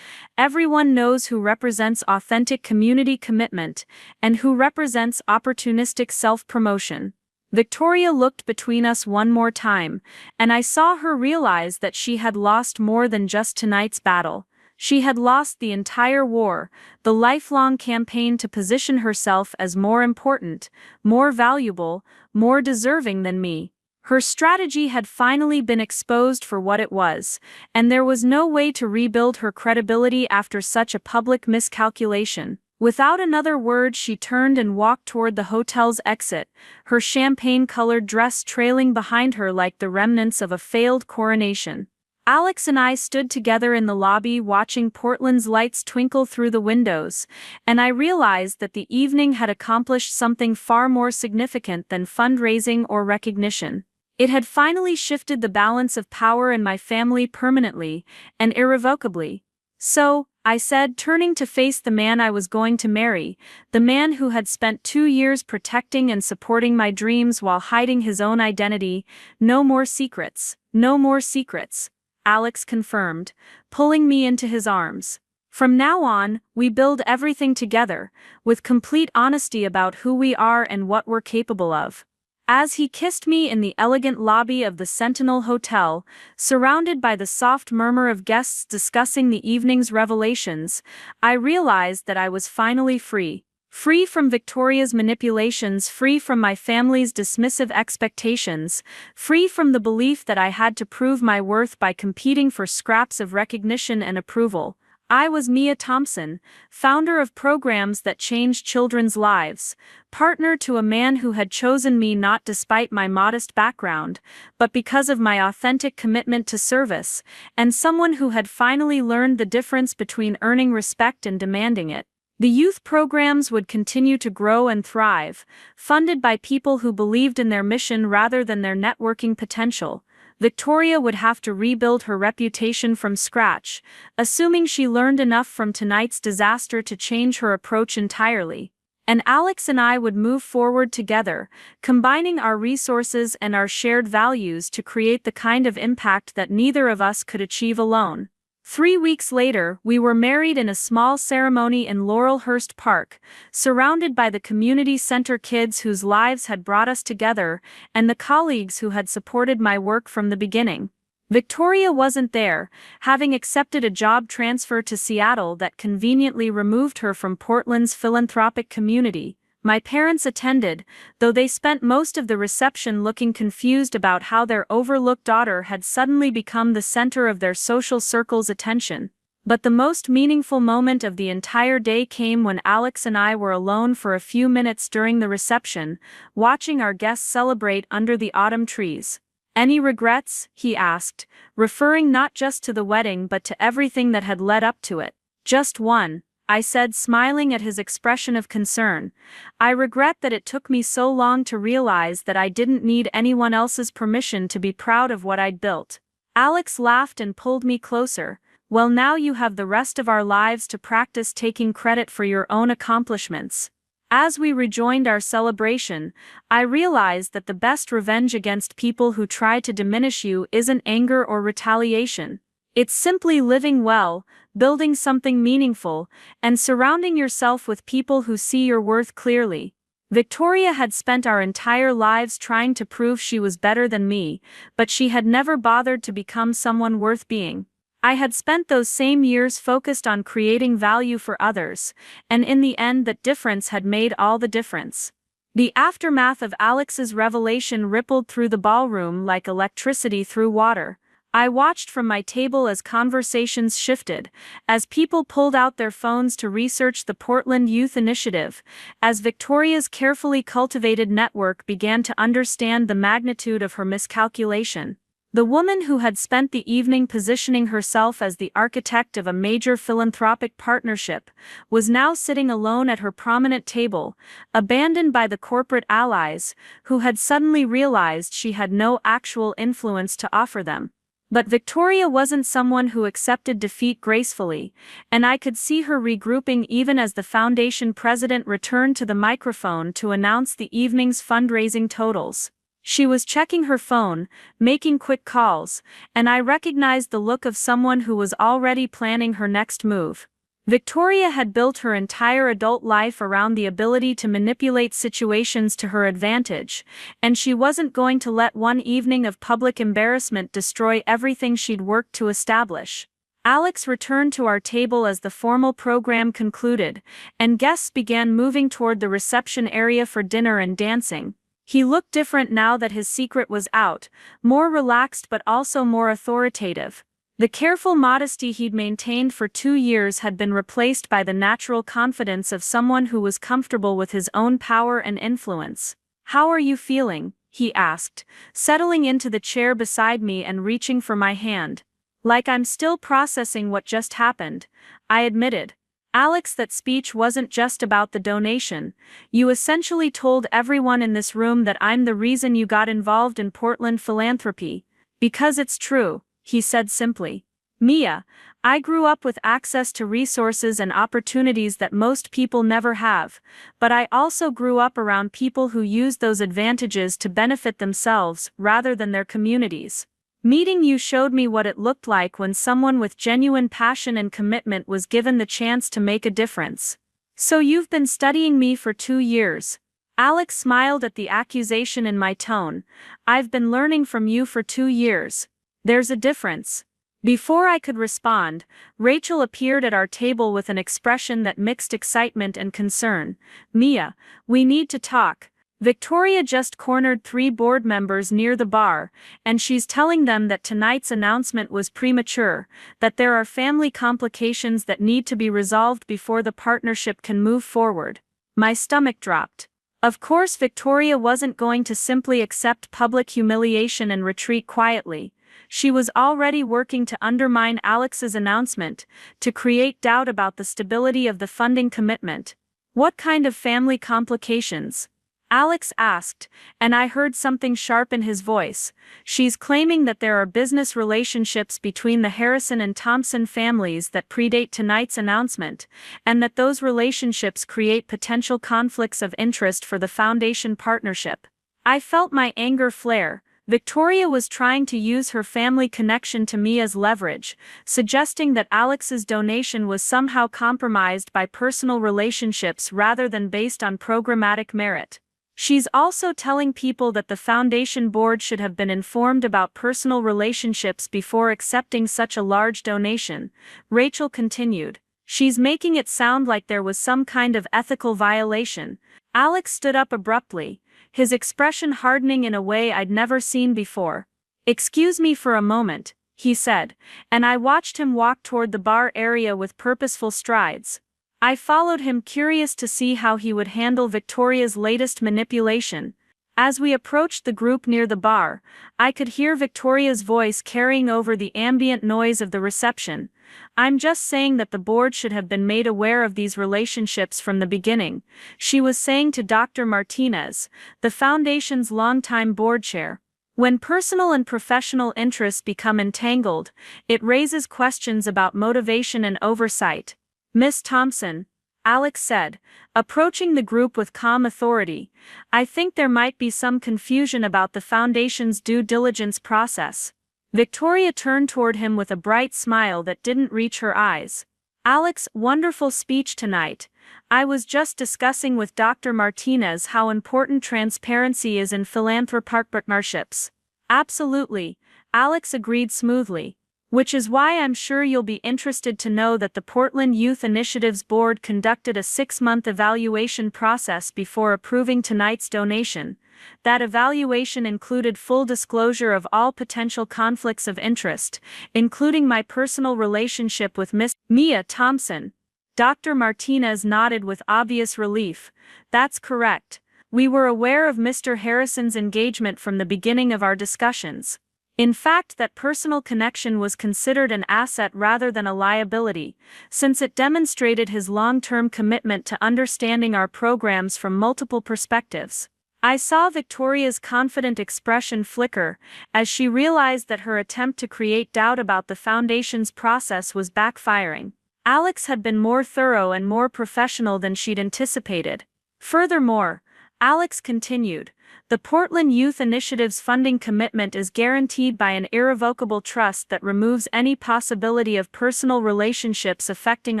Everyone knows who represents authentic community commitment and who represents opportunistic self-promotion. Victoria looked between us one more time, and I saw her realize that she had lost more than just tonight's battle. She had lost the entire war, the lifelong campaign to position herself as more important, more valuable, more deserving than me. Her strategy had finally been exposed for what it was, and there was no way to rebuild her credibility after such a public miscalculation. Without another word, she turned and walked toward the hotel's exit, her champagne-colored dress trailing behind her like the remnants of a failed coronation. Alex and I stood together in the lobby watching Portland's lights twinkle through the windows, and I realized that the evening had accomplished something far more significant than fundraising or recognition. It had finally shifted the balance of power in my family permanently and irrevocably. So, I said, turning to face the man I was going to marry, the man who had spent 2 years protecting and supporting my dreams while hiding his own identity, no more secrets, no more secrets, Alex confirmed, pulling me into his arms. From now on, we build everything together, with complete honesty about who we are and what we're capable of. As he kissed me in the elegant lobby of the Sentinel Hotel, surrounded by the soft murmur of guests discussing the evening's revelations, I realized that I was finally free. Free from Victoria's manipulations, free from my family's dismissive expectations, free from the belief that I had to prove my worth by competing for scraps of recognition and approval. I was Mia Thompson, founder of programs that changed children's lives, partner to a man who had chosen me not despite my modest background, but because of my authentic commitment to service, and someone who had finally learned the difference between earning respect and demanding it. The youth programs would continue to grow and thrive, funded by people who believed in their mission rather than their networking potential. Victoria would have to rebuild her reputation from scratch, assuming she learned enough from tonight's disaster to change her approach entirely. And Alex and I would move forward together, combining our resources and our shared values to create the kind of impact that neither of us could achieve alone. 3 weeks later, we were married in a small ceremony in Laurelhurst Park, surrounded by the community center kids whose lives had brought us together and the colleagues who had supported my work from the beginning. Victoria wasn't there, having accepted a job transfer to Seattle that conveniently removed her from Portland's philanthropic community. My parents attended, though they spent most of the reception looking confused about how their overlooked daughter had suddenly become the center of their social circle's attention. But the most meaningful moment of the entire day came when Alex and I were alone for a few minutes during the reception, watching our guests celebrate under the autumn trees. "Any regrets?" he asked, referring not just to the wedding but to everything that had led up to it. "Just one," I said, smiling at his expression of concern. "I regret that it took me so long to realize that I didn't need anyone else's permission to be proud of what I'd built." Alex laughed and pulled me closer. "Well, now you have the rest of our lives to practice taking credit for your own accomplishments." As we rejoined our celebration, I realized that the best revenge against people who try to diminish you isn't anger or retaliation. It's simply living well, building something meaningful, and surrounding yourself with people who see your worth clearly. Victoria had spent our entire lives trying to prove she was better than me, but she had never bothered to become someone worth being. I had spent those same years focused on creating value for others, and in the end that difference had made all the difference. The aftermath of Alex's revelation rippled through the ballroom like electricity through water. I watched from my table as conversations shifted, as people pulled out their phones to research the Portland Youth Initiative, as Victoria's carefully cultivated network began to understand the magnitude of her miscalculation. The woman who had spent the evening positioning herself as the architect of a major philanthropic partnership was now sitting alone at her prominent table, abandoned by the corporate allies, who had suddenly realized she had no actual influence to offer them. But Victoria wasn't someone who accepted defeat gracefully, and I could see her regrouping even as the foundation president returned to the microphone to announce the evening's fundraising totals. She was checking her phone, making quick calls, and I recognized the look of someone who was already planning her next move. Victoria had built her entire adult life around the ability to manipulate situations to her advantage, and she wasn't going to let one evening of public embarrassment destroy everything she'd worked to establish. Alex returned to our table as the formal program concluded, and guests began moving toward the reception area for dinner and dancing. He looked different now that his secret was out, more relaxed but also more authoritative. The careful modesty he'd maintained for 2 years had been replaced by the natural confidence of someone who was comfortable with his own power and influence. "How are you feeling?" he asked, settling into the chair beside me and reaching for my hand. "Like I'm still processing what just happened," I admitted. "Alex, that speech wasn't just about the donation. You essentially told everyone in this room that I'm the reason you got involved in Portland philanthropy." "Because it's true," he said simply. "Mia, I grew up with access to resources and opportunities that most people never have, but I also grew up around people who use those advantages to benefit themselves rather than their communities. Meeting you showed me what it looked like when someone with genuine passion and commitment was given the chance to make a difference. So you've been studying me for 2 years." Alex smiled at the accusation in my tone. "I've been learning from you for 2 years. There's a difference." Before I could respond, Rachel appeared at our table with an expression that mixed excitement and concern. "Mia, we need to talk. Victoria just cornered 3 board members near the bar, and she's telling them that tonight's announcement was premature, that there are family complications that need to be resolved before the partnership can move forward." My stomach dropped. Of course, Victoria wasn't going to simply accept public humiliation and retreat quietly. She was already working to undermine Alex's announcement, to create doubt about the stability of the funding commitment. "What kind of family complications?" Alex asked, and I heard something sharp in his voice. "She's claiming that there are business relationships between the Harrison and Thompson families that predate tonight's announcement, and that those relationships create potential conflicts of interest for the foundation partnership." I felt my anger flare. Victoria was trying to use her family connection to me as leverage, suggesting that Alex's donation was somehow compromised by personal relationships rather than based on programmatic merit. She's also telling people that the foundation board should have been informed about personal relationships before accepting such a large donation, Rachel continued. "She's making it sound like there was some kind of ethical violation." Alex stood up abruptly, his expression hardening in a way I'd never seen before. "Excuse me for a moment," he said, and I watched him walk toward the bar area with purposeful strides. I followed him, curious to see how he would handle Victoria's latest manipulation. As we approached the group near the bar, I could hear Victoria's voice carrying over the ambient noise of the reception. "I'm just saying that the board should have been made aware of these relationships from the beginning," she was saying to Dr. Martinez, the foundation's longtime board chair. "When personal and professional interests become entangled, it raises questions about motivation and oversight." "Miss Thompson," Alex said, approaching the group with calm authority, "I think there might be some confusion about the foundation's due diligence process." Victoria turned toward him with a bright smile that didn't reach her eyes. Alex, wonderful speech tonight. I was just discussing with Dr. Martinez how important transparency is in philanthropic partnerships. Absolutely, Alex agreed smoothly. Which is why I'm sure you'll be interested to know that the Portland Youth Initiatives Board conducted a 6-month evaluation process before approving tonight's donation. That evaluation included full disclosure of all potential conflicts of interest, including my personal relationship with Miss Mia Thompson. Dr. Martinez nodded with obvious relief. That's correct. We were aware of Mr. Harrison's engagement from the beginning of our discussions. In fact, that personal connection was considered an asset rather than a liability, since it demonstrated his long-term commitment to understanding our programs from multiple perspectives. I saw Victoria's confident expression flicker as she realized that her attempt to create doubt about the Foundation's process was backfiring. Alex had been more thorough and more professional than she'd anticipated. Furthermore, Alex continued, the Portland Youth Initiative's funding commitment is guaranteed by an irrevocable trust that removes any possibility of personal relationships affecting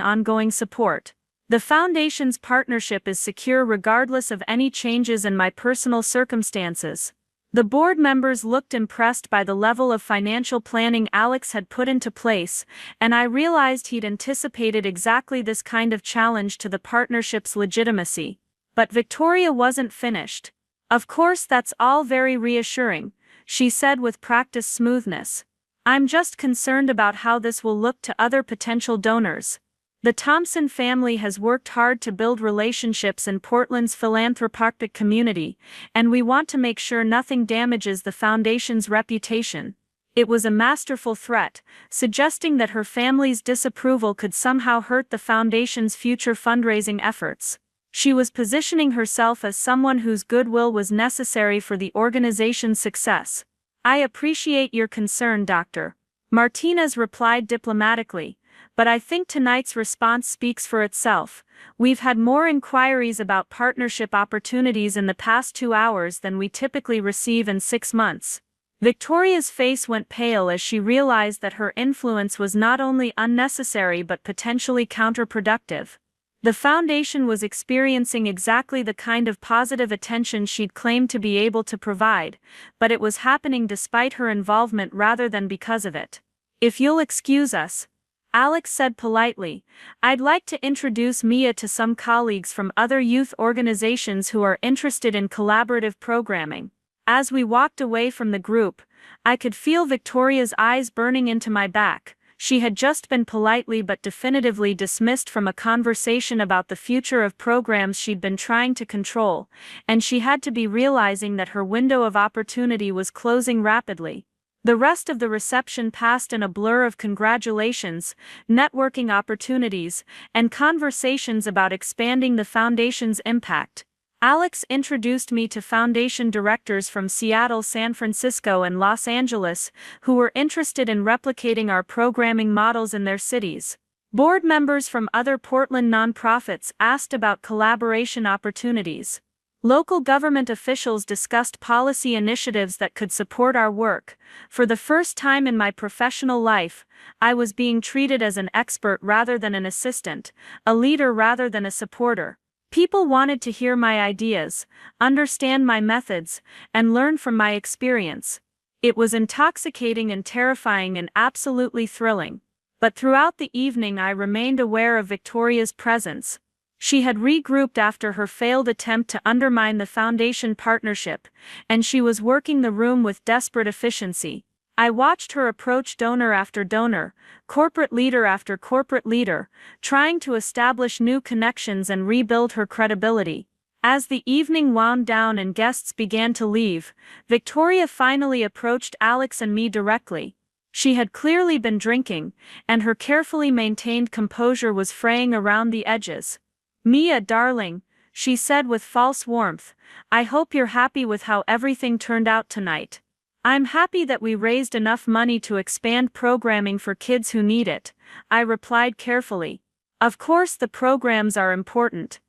ongoing support. The Foundation's partnership is secure regardless of any changes in my personal circumstances. The board members looked impressed by the level of financial planning Alex had put into place, and I realized he'd anticipated exactly this kind of challenge to the partnership's legitimacy. But Victoria wasn't finished. Of course, that's all very reassuring, she said with practiced smoothness. I'm just concerned about how this will look to other potential donors. The Thompson family has worked hard to build relationships in Portland's philanthropic community, and we want to make sure nothing damages the Foundation's reputation. It was a masterful threat, suggesting that her family's disapproval could somehow hurt the Foundation's future fundraising efforts. She was positioning herself as someone whose goodwill was necessary for the organization's success. I appreciate your concern, Dr. Martinez replied diplomatically, but I think tonight's response speaks for itself. We've had more inquiries about partnership opportunities in the past 2 hours than we typically receive in 6 months. Victoria's face went pale as she realized that her influence was not only unnecessary but potentially counterproductive. The Foundation was experiencing exactly the kind of positive attention she'd claimed to be able to provide, but it was happening despite her involvement rather than because of it. If you'll excuse us, Alex said politely, I'd like to introduce Mia to some colleagues from other youth organizations who are interested in collaborative programming. As we walked away from the group, I could feel Victoria's eyes burning into my back. She had just been politely but definitively dismissed from a conversation about the future of programs she'd been trying to control, and she had to be realizing that her window of opportunity was closing rapidly. The rest of the reception passed in a blur of congratulations, networking opportunities, and conversations about expanding the Foundation's impact. Alex introduced me to Foundation directors from Seattle, San Francisco, and Los Angeles, who were interested in replicating our programming models in their cities. Board members from other Portland nonprofits asked about collaboration opportunities. Local government officials discussed policy initiatives that could support our work. For the first time in my professional life, I was being treated as an expert rather than an assistant, a leader rather than a supporter. People wanted to hear my ideas, understand my methods, and learn from my experience. It was intoxicating and terrifying and absolutely thrilling. But throughout the evening I remained aware of Victoria's presence. She had regrouped after her failed attempt to undermine the Foundation partnership, and she was working the room with desperate efficiency. I watched her approach donor after donor, corporate leader after corporate leader, trying to establish new connections and rebuild her credibility. As the evening wound down and guests began to leave, Victoria finally approached Alex and me directly. She had clearly been drinking, and her carefully maintained composure was fraying around the edges. Mia, darling, she said with false warmth, I hope you're happy with how everything turned out tonight. I'm happy that we raised enough money to expand programming for kids who need it, I replied carefully. Of course the programs are important,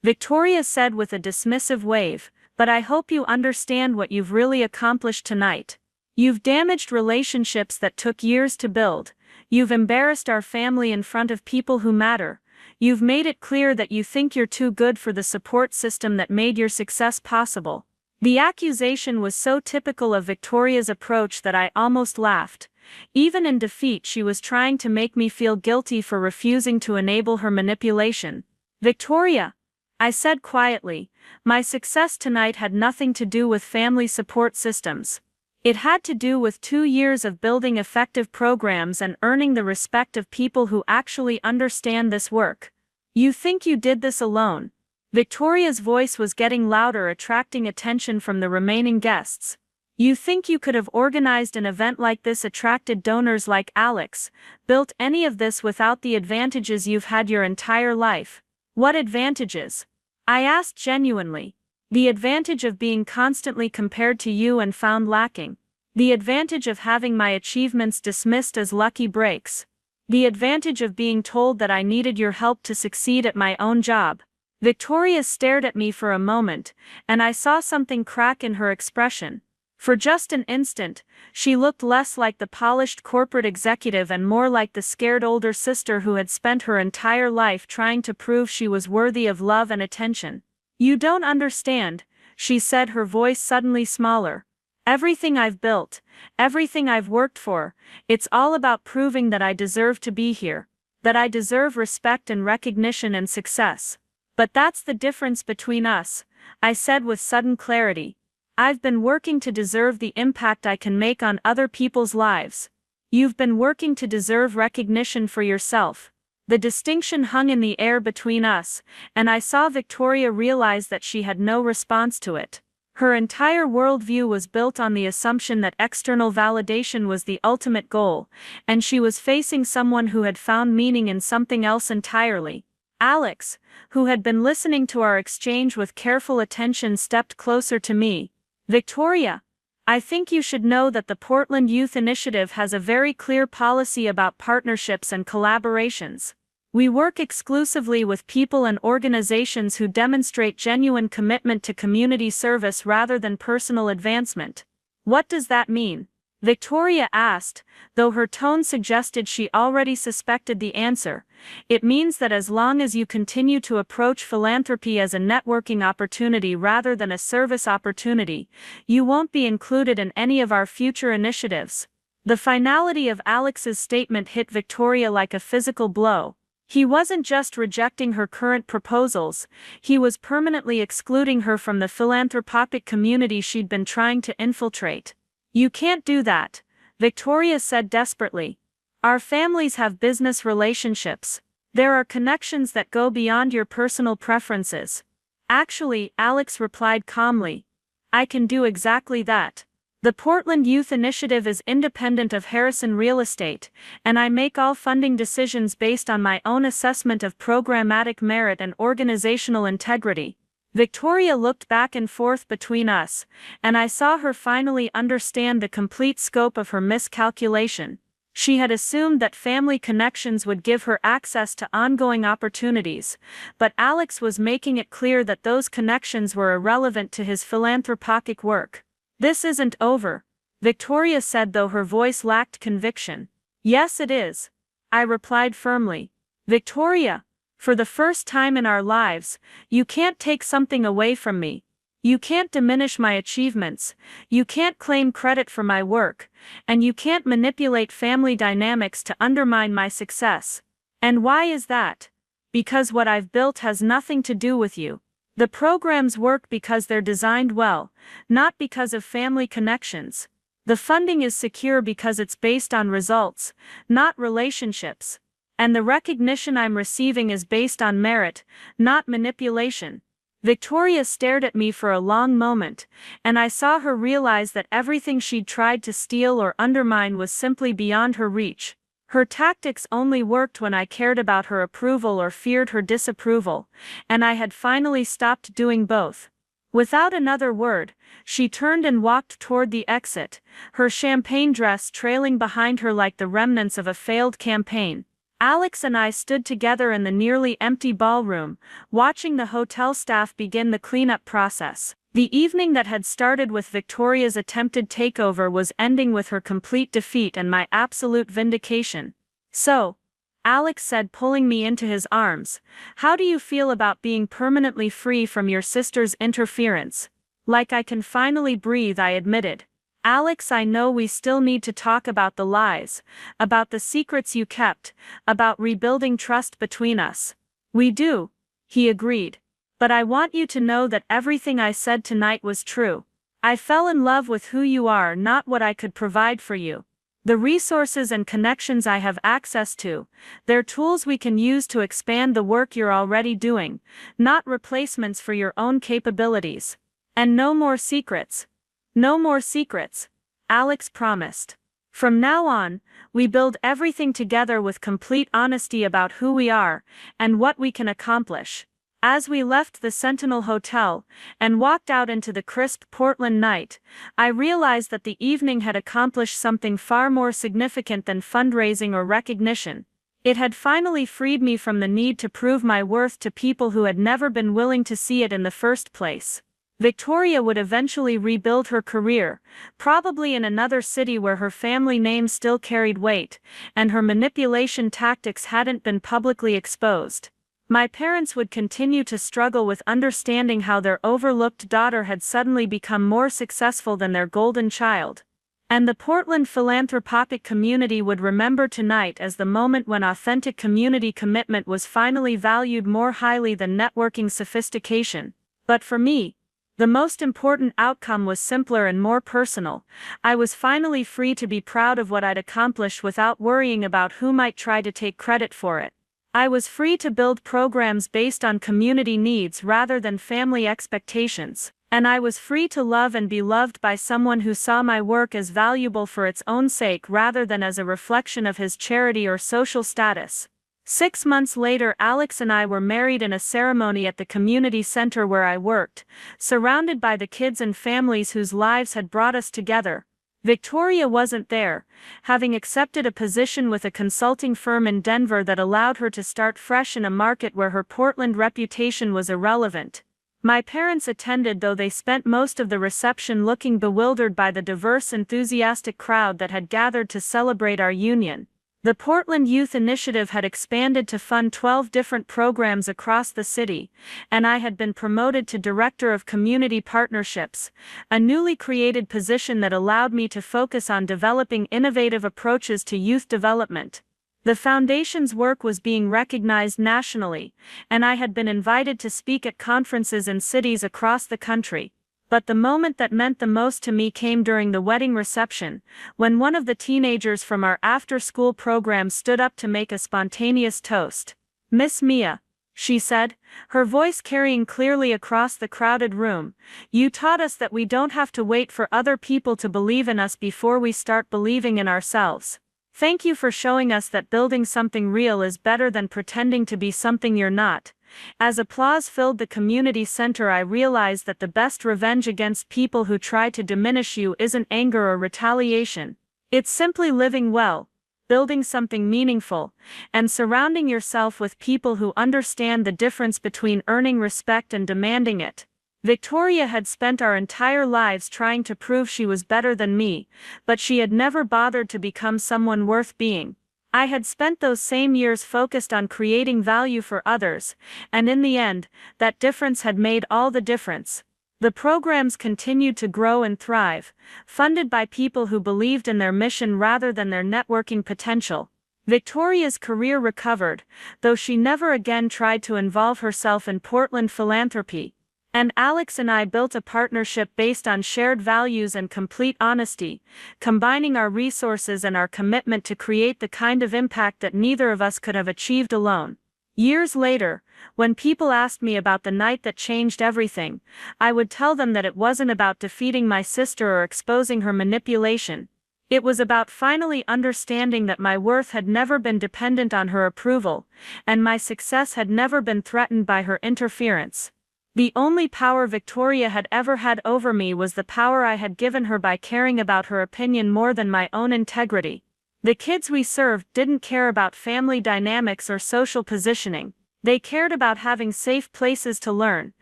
Victoria said with a dismissive wave, but I hope you understand what you've really accomplished tonight. You've damaged relationships that took years to build. You've embarrassed our family in front of people who matter. You've made it clear that you think you're too good for the support system that made your success possible. The accusation was so typical of Victoria's approach that I almost laughed. Even in defeat, she was trying to make me feel guilty for refusing to enable her manipulation. "Victoria," I said quietly, "my success tonight had nothing to do with family support systems. It had to do with 2 years of building effective programs and earning the respect of people who actually understand this work. You think you did this alone?" Victoria's voice was getting louder, attracting attention from the remaining guests. "You think you could have organized an event like this, attracted donors like Alex, built any of this without the advantages you've had your entire life? What advantages?" I asked genuinely. "The advantage of being constantly compared to you and found lacking. The advantage of having my achievements dismissed as lucky breaks. The advantage of being told that I needed your help to succeed at my own job." Victoria stared at me for a moment, and I saw something crack in her expression. For just an instant, she looked less like the polished corporate executive and more like the scared older sister who had spent her entire life trying to prove she was worthy of love and attention. "You don't understand," she said, her voice suddenly smaller. "Everything I've built, everything I've worked for, it's all about proving that I deserve to be here, that I deserve respect and recognition and success. But that's the difference between us," I said with sudden clarity. "I've been working to deserve the impact I can make on other people's lives. You've been working to deserve recognition for yourself." The distinction hung in the air between us, and I saw Victoria realize that she had no response to it. Her entire worldview was built on the assumption that external validation was the ultimate goal, and she was facing someone who had found meaning in something else entirely. Alex, who had been listening to our exchange with careful attention, stepped closer to me. "Victoria, I think you should know that the Portland Youth Initiative has a very clear policy about partnerships and collaborations. We work exclusively with people and organizations who demonstrate genuine commitment to community service rather than personal advancement." "What does that mean?" Victoria asked, though her tone suggested she already suspected the answer. "It means that as long as you continue to approach philanthropy as a networking opportunity rather than a service opportunity, you won't be included in any of our future initiatives." The finality of Alex's statement hit Victoria like a physical blow. He wasn't just rejecting her current proposals, he was permanently excluding her from the philanthropic community she'd been trying to infiltrate. "You can't do that," Victoria said desperately. "Our families have business relationships. There are connections that go beyond your personal preferences." "Actually," Alex replied calmly, "I can do exactly that. The Portland Youth Initiative is independent of Harrison Real Estate, and I make all funding decisions based on my own assessment of programmatic merit and organizational integrity." Victoria looked back and forth between us, and I saw her finally understand the complete scope of her miscalculation. She had assumed that family connections would give her access to ongoing opportunities, but Alex was making it clear that those connections were irrelevant to his philanthropic work. "This isn't over," Victoria said, though her voice lacked conviction. "Yes, it is," I replied firmly. "Victoria, for the first time in our lives, you can't take something away from me. You can't diminish my achievements, you can't claim credit for my work, and you can't manipulate family dynamics to undermine my success. And why is that? Because what I've built has nothing to do with you. The programs work because they're designed well, not because of family connections. The funding is secure because it's based on results, not relationships. And the recognition I'm receiving is based on merit, not manipulation." Victoria stared at me for a long moment, and I saw her realize that everything she'd tried to steal or undermine was simply beyond her reach. Her tactics only worked when I cared about her approval or feared her disapproval, and I had finally stopped doing both. Without another word, she turned and walked toward the exit, her champagne dress trailing behind her like the remnants of a failed campaign. Alex and I stood together in the nearly empty ballroom, watching the hotel staff begin the cleanup process. The evening that had started with Victoria's attempted takeover was ending with her complete defeat and my absolute vindication. "So," Alex said, pulling me into his arms, "how do you feel about being permanently free from your sister's interference?" "Like I can finally breathe," I admitted. "Alex, I know we still need to talk about the lies, about the secrets you kept, about rebuilding trust between us." "We do," he agreed. "But I want you to know that everything I said tonight was true. I fell in love with who you are, not what I could provide for you. The resources and connections I have access to, they're tools we can use to expand the work you're already doing, not replacements for your own capabilities. And no more secrets." "No more secrets," Alex promised. "From now on, we build everything together with complete honesty about who we are and what we can accomplish." As we left the Sentinel Hotel and walked out into the crisp Portland night, I realized that the evening had accomplished something far more significant than fundraising or recognition. It had finally freed me from the need to prove my worth to people who had never been willing to see it in the first place. Victoria would eventually rebuild her career, probably in another city where her family name still carried weight, and her manipulation tactics hadn't been publicly exposed. My parents would continue to struggle with understanding how their overlooked daughter had suddenly become more successful than their golden child. And the Portland philanthropic community would remember tonight as the moment when authentic community commitment was finally valued more highly than networking sophistication. But for me, the most important outcome was simpler and more personal. I was finally free to be proud of what I'd accomplished without worrying about who might try to take credit for it. I was free to build programs based on community needs rather than family expectations, and I was free to love and be loved by someone who saw my work as valuable for its own sake rather than as a reflection of his charity or social status. 6 months later, Alex and I were married in a ceremony at the community center where I worked, surrounded by the kids and families whose lives had brought us together. Victoria wasn't there, having accepted a position with a consulting firm in Denver that allowed her to start fresh in a market where her Portland reputation was irrelevant. My parents attended, though they spent most of the reception looking bewildered by the diverse, enthusiastic crowd that had gathered to celebrate our union. The Portland Youth Initiative had expanded to fund 12 different programs across the city, and I had been promoted to Director of Community Partnerships, a newly created position that allowed me to focus on developing innovative approaches to youth development. The foundation's work was being recognized nationally, and I had been invited to speak at conferences in cities across the country. But the moment that meant the most to me came during the wedding reception, when one of the teenagers from our after-school program stood up to make a spontaneous toast. "Miss Mia," she said, her voice carrying clearly across the crowded room, "you taught us that we don't have to wait for other people to believe in us before we start believing in ourselves. Thank you for showing us that building something real is better than pretending to be something you're not." As applause filled the community center, I realized that the best revenge against people who try to diminish you isn't anger or retaliation. It's simply living well, building something meaningful, and surrounding yourself with people who understand the difference between earning respect and demanding it. Victoria had spent our entire lives trying to prove she was better than me, but she had never bothered to become someone worth being. I had spent those same years focused on creating value for others, and in the end, that difference had made all the difference. The programs continued to grow and thrive, funded by people who believed in their mission rather than their networking potential. Victoria's career recovered, though she never again tried to involve herself in Portland philanthropy. And Alex and I built a partnership based on shared values and complete honesty, combining our resources and our commitment to create the kind of impact that neither of us could have achieved alone. Years later, when people asked me about the night that changed everything, I would tell them that it wasn't about defeating my sister or exposing her manipulation. It was about finally understanding that my worth had never been dependent on her approval, and my success had never been threatened by her interference. The only power Victoria had ever had over me was the power I had given her by caring about her opinion more than my own integrity. The kids we served didn't care about family dynamics or social positioning. They cared about having safe places to learn,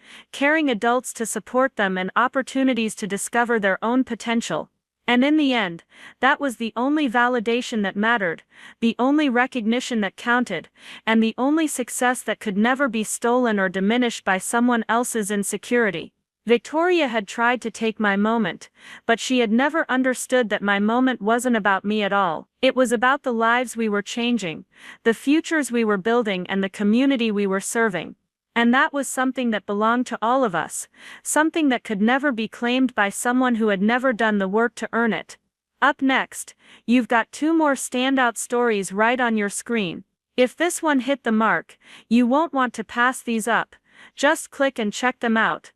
caring adults to support them, and opportunities to discover their own potential. And in the end, that was the only validation that mattered, the only recognition that counted, and the only success that could never be stolen or diminished by someone else's insecurity. Victoria had tried to take my moment, but she had never understood that my moment wasn't about me at all. It was about the lives we were changing, the futures we were building, and the community we were serving. And that was something that belonged to all of us, something that could never be claimed by someone who had never done the work to earn it. Up next, you've got 2 more standout stories right on your screen. If this one hit the mark, you won't want to pass these up. Just click and check them out.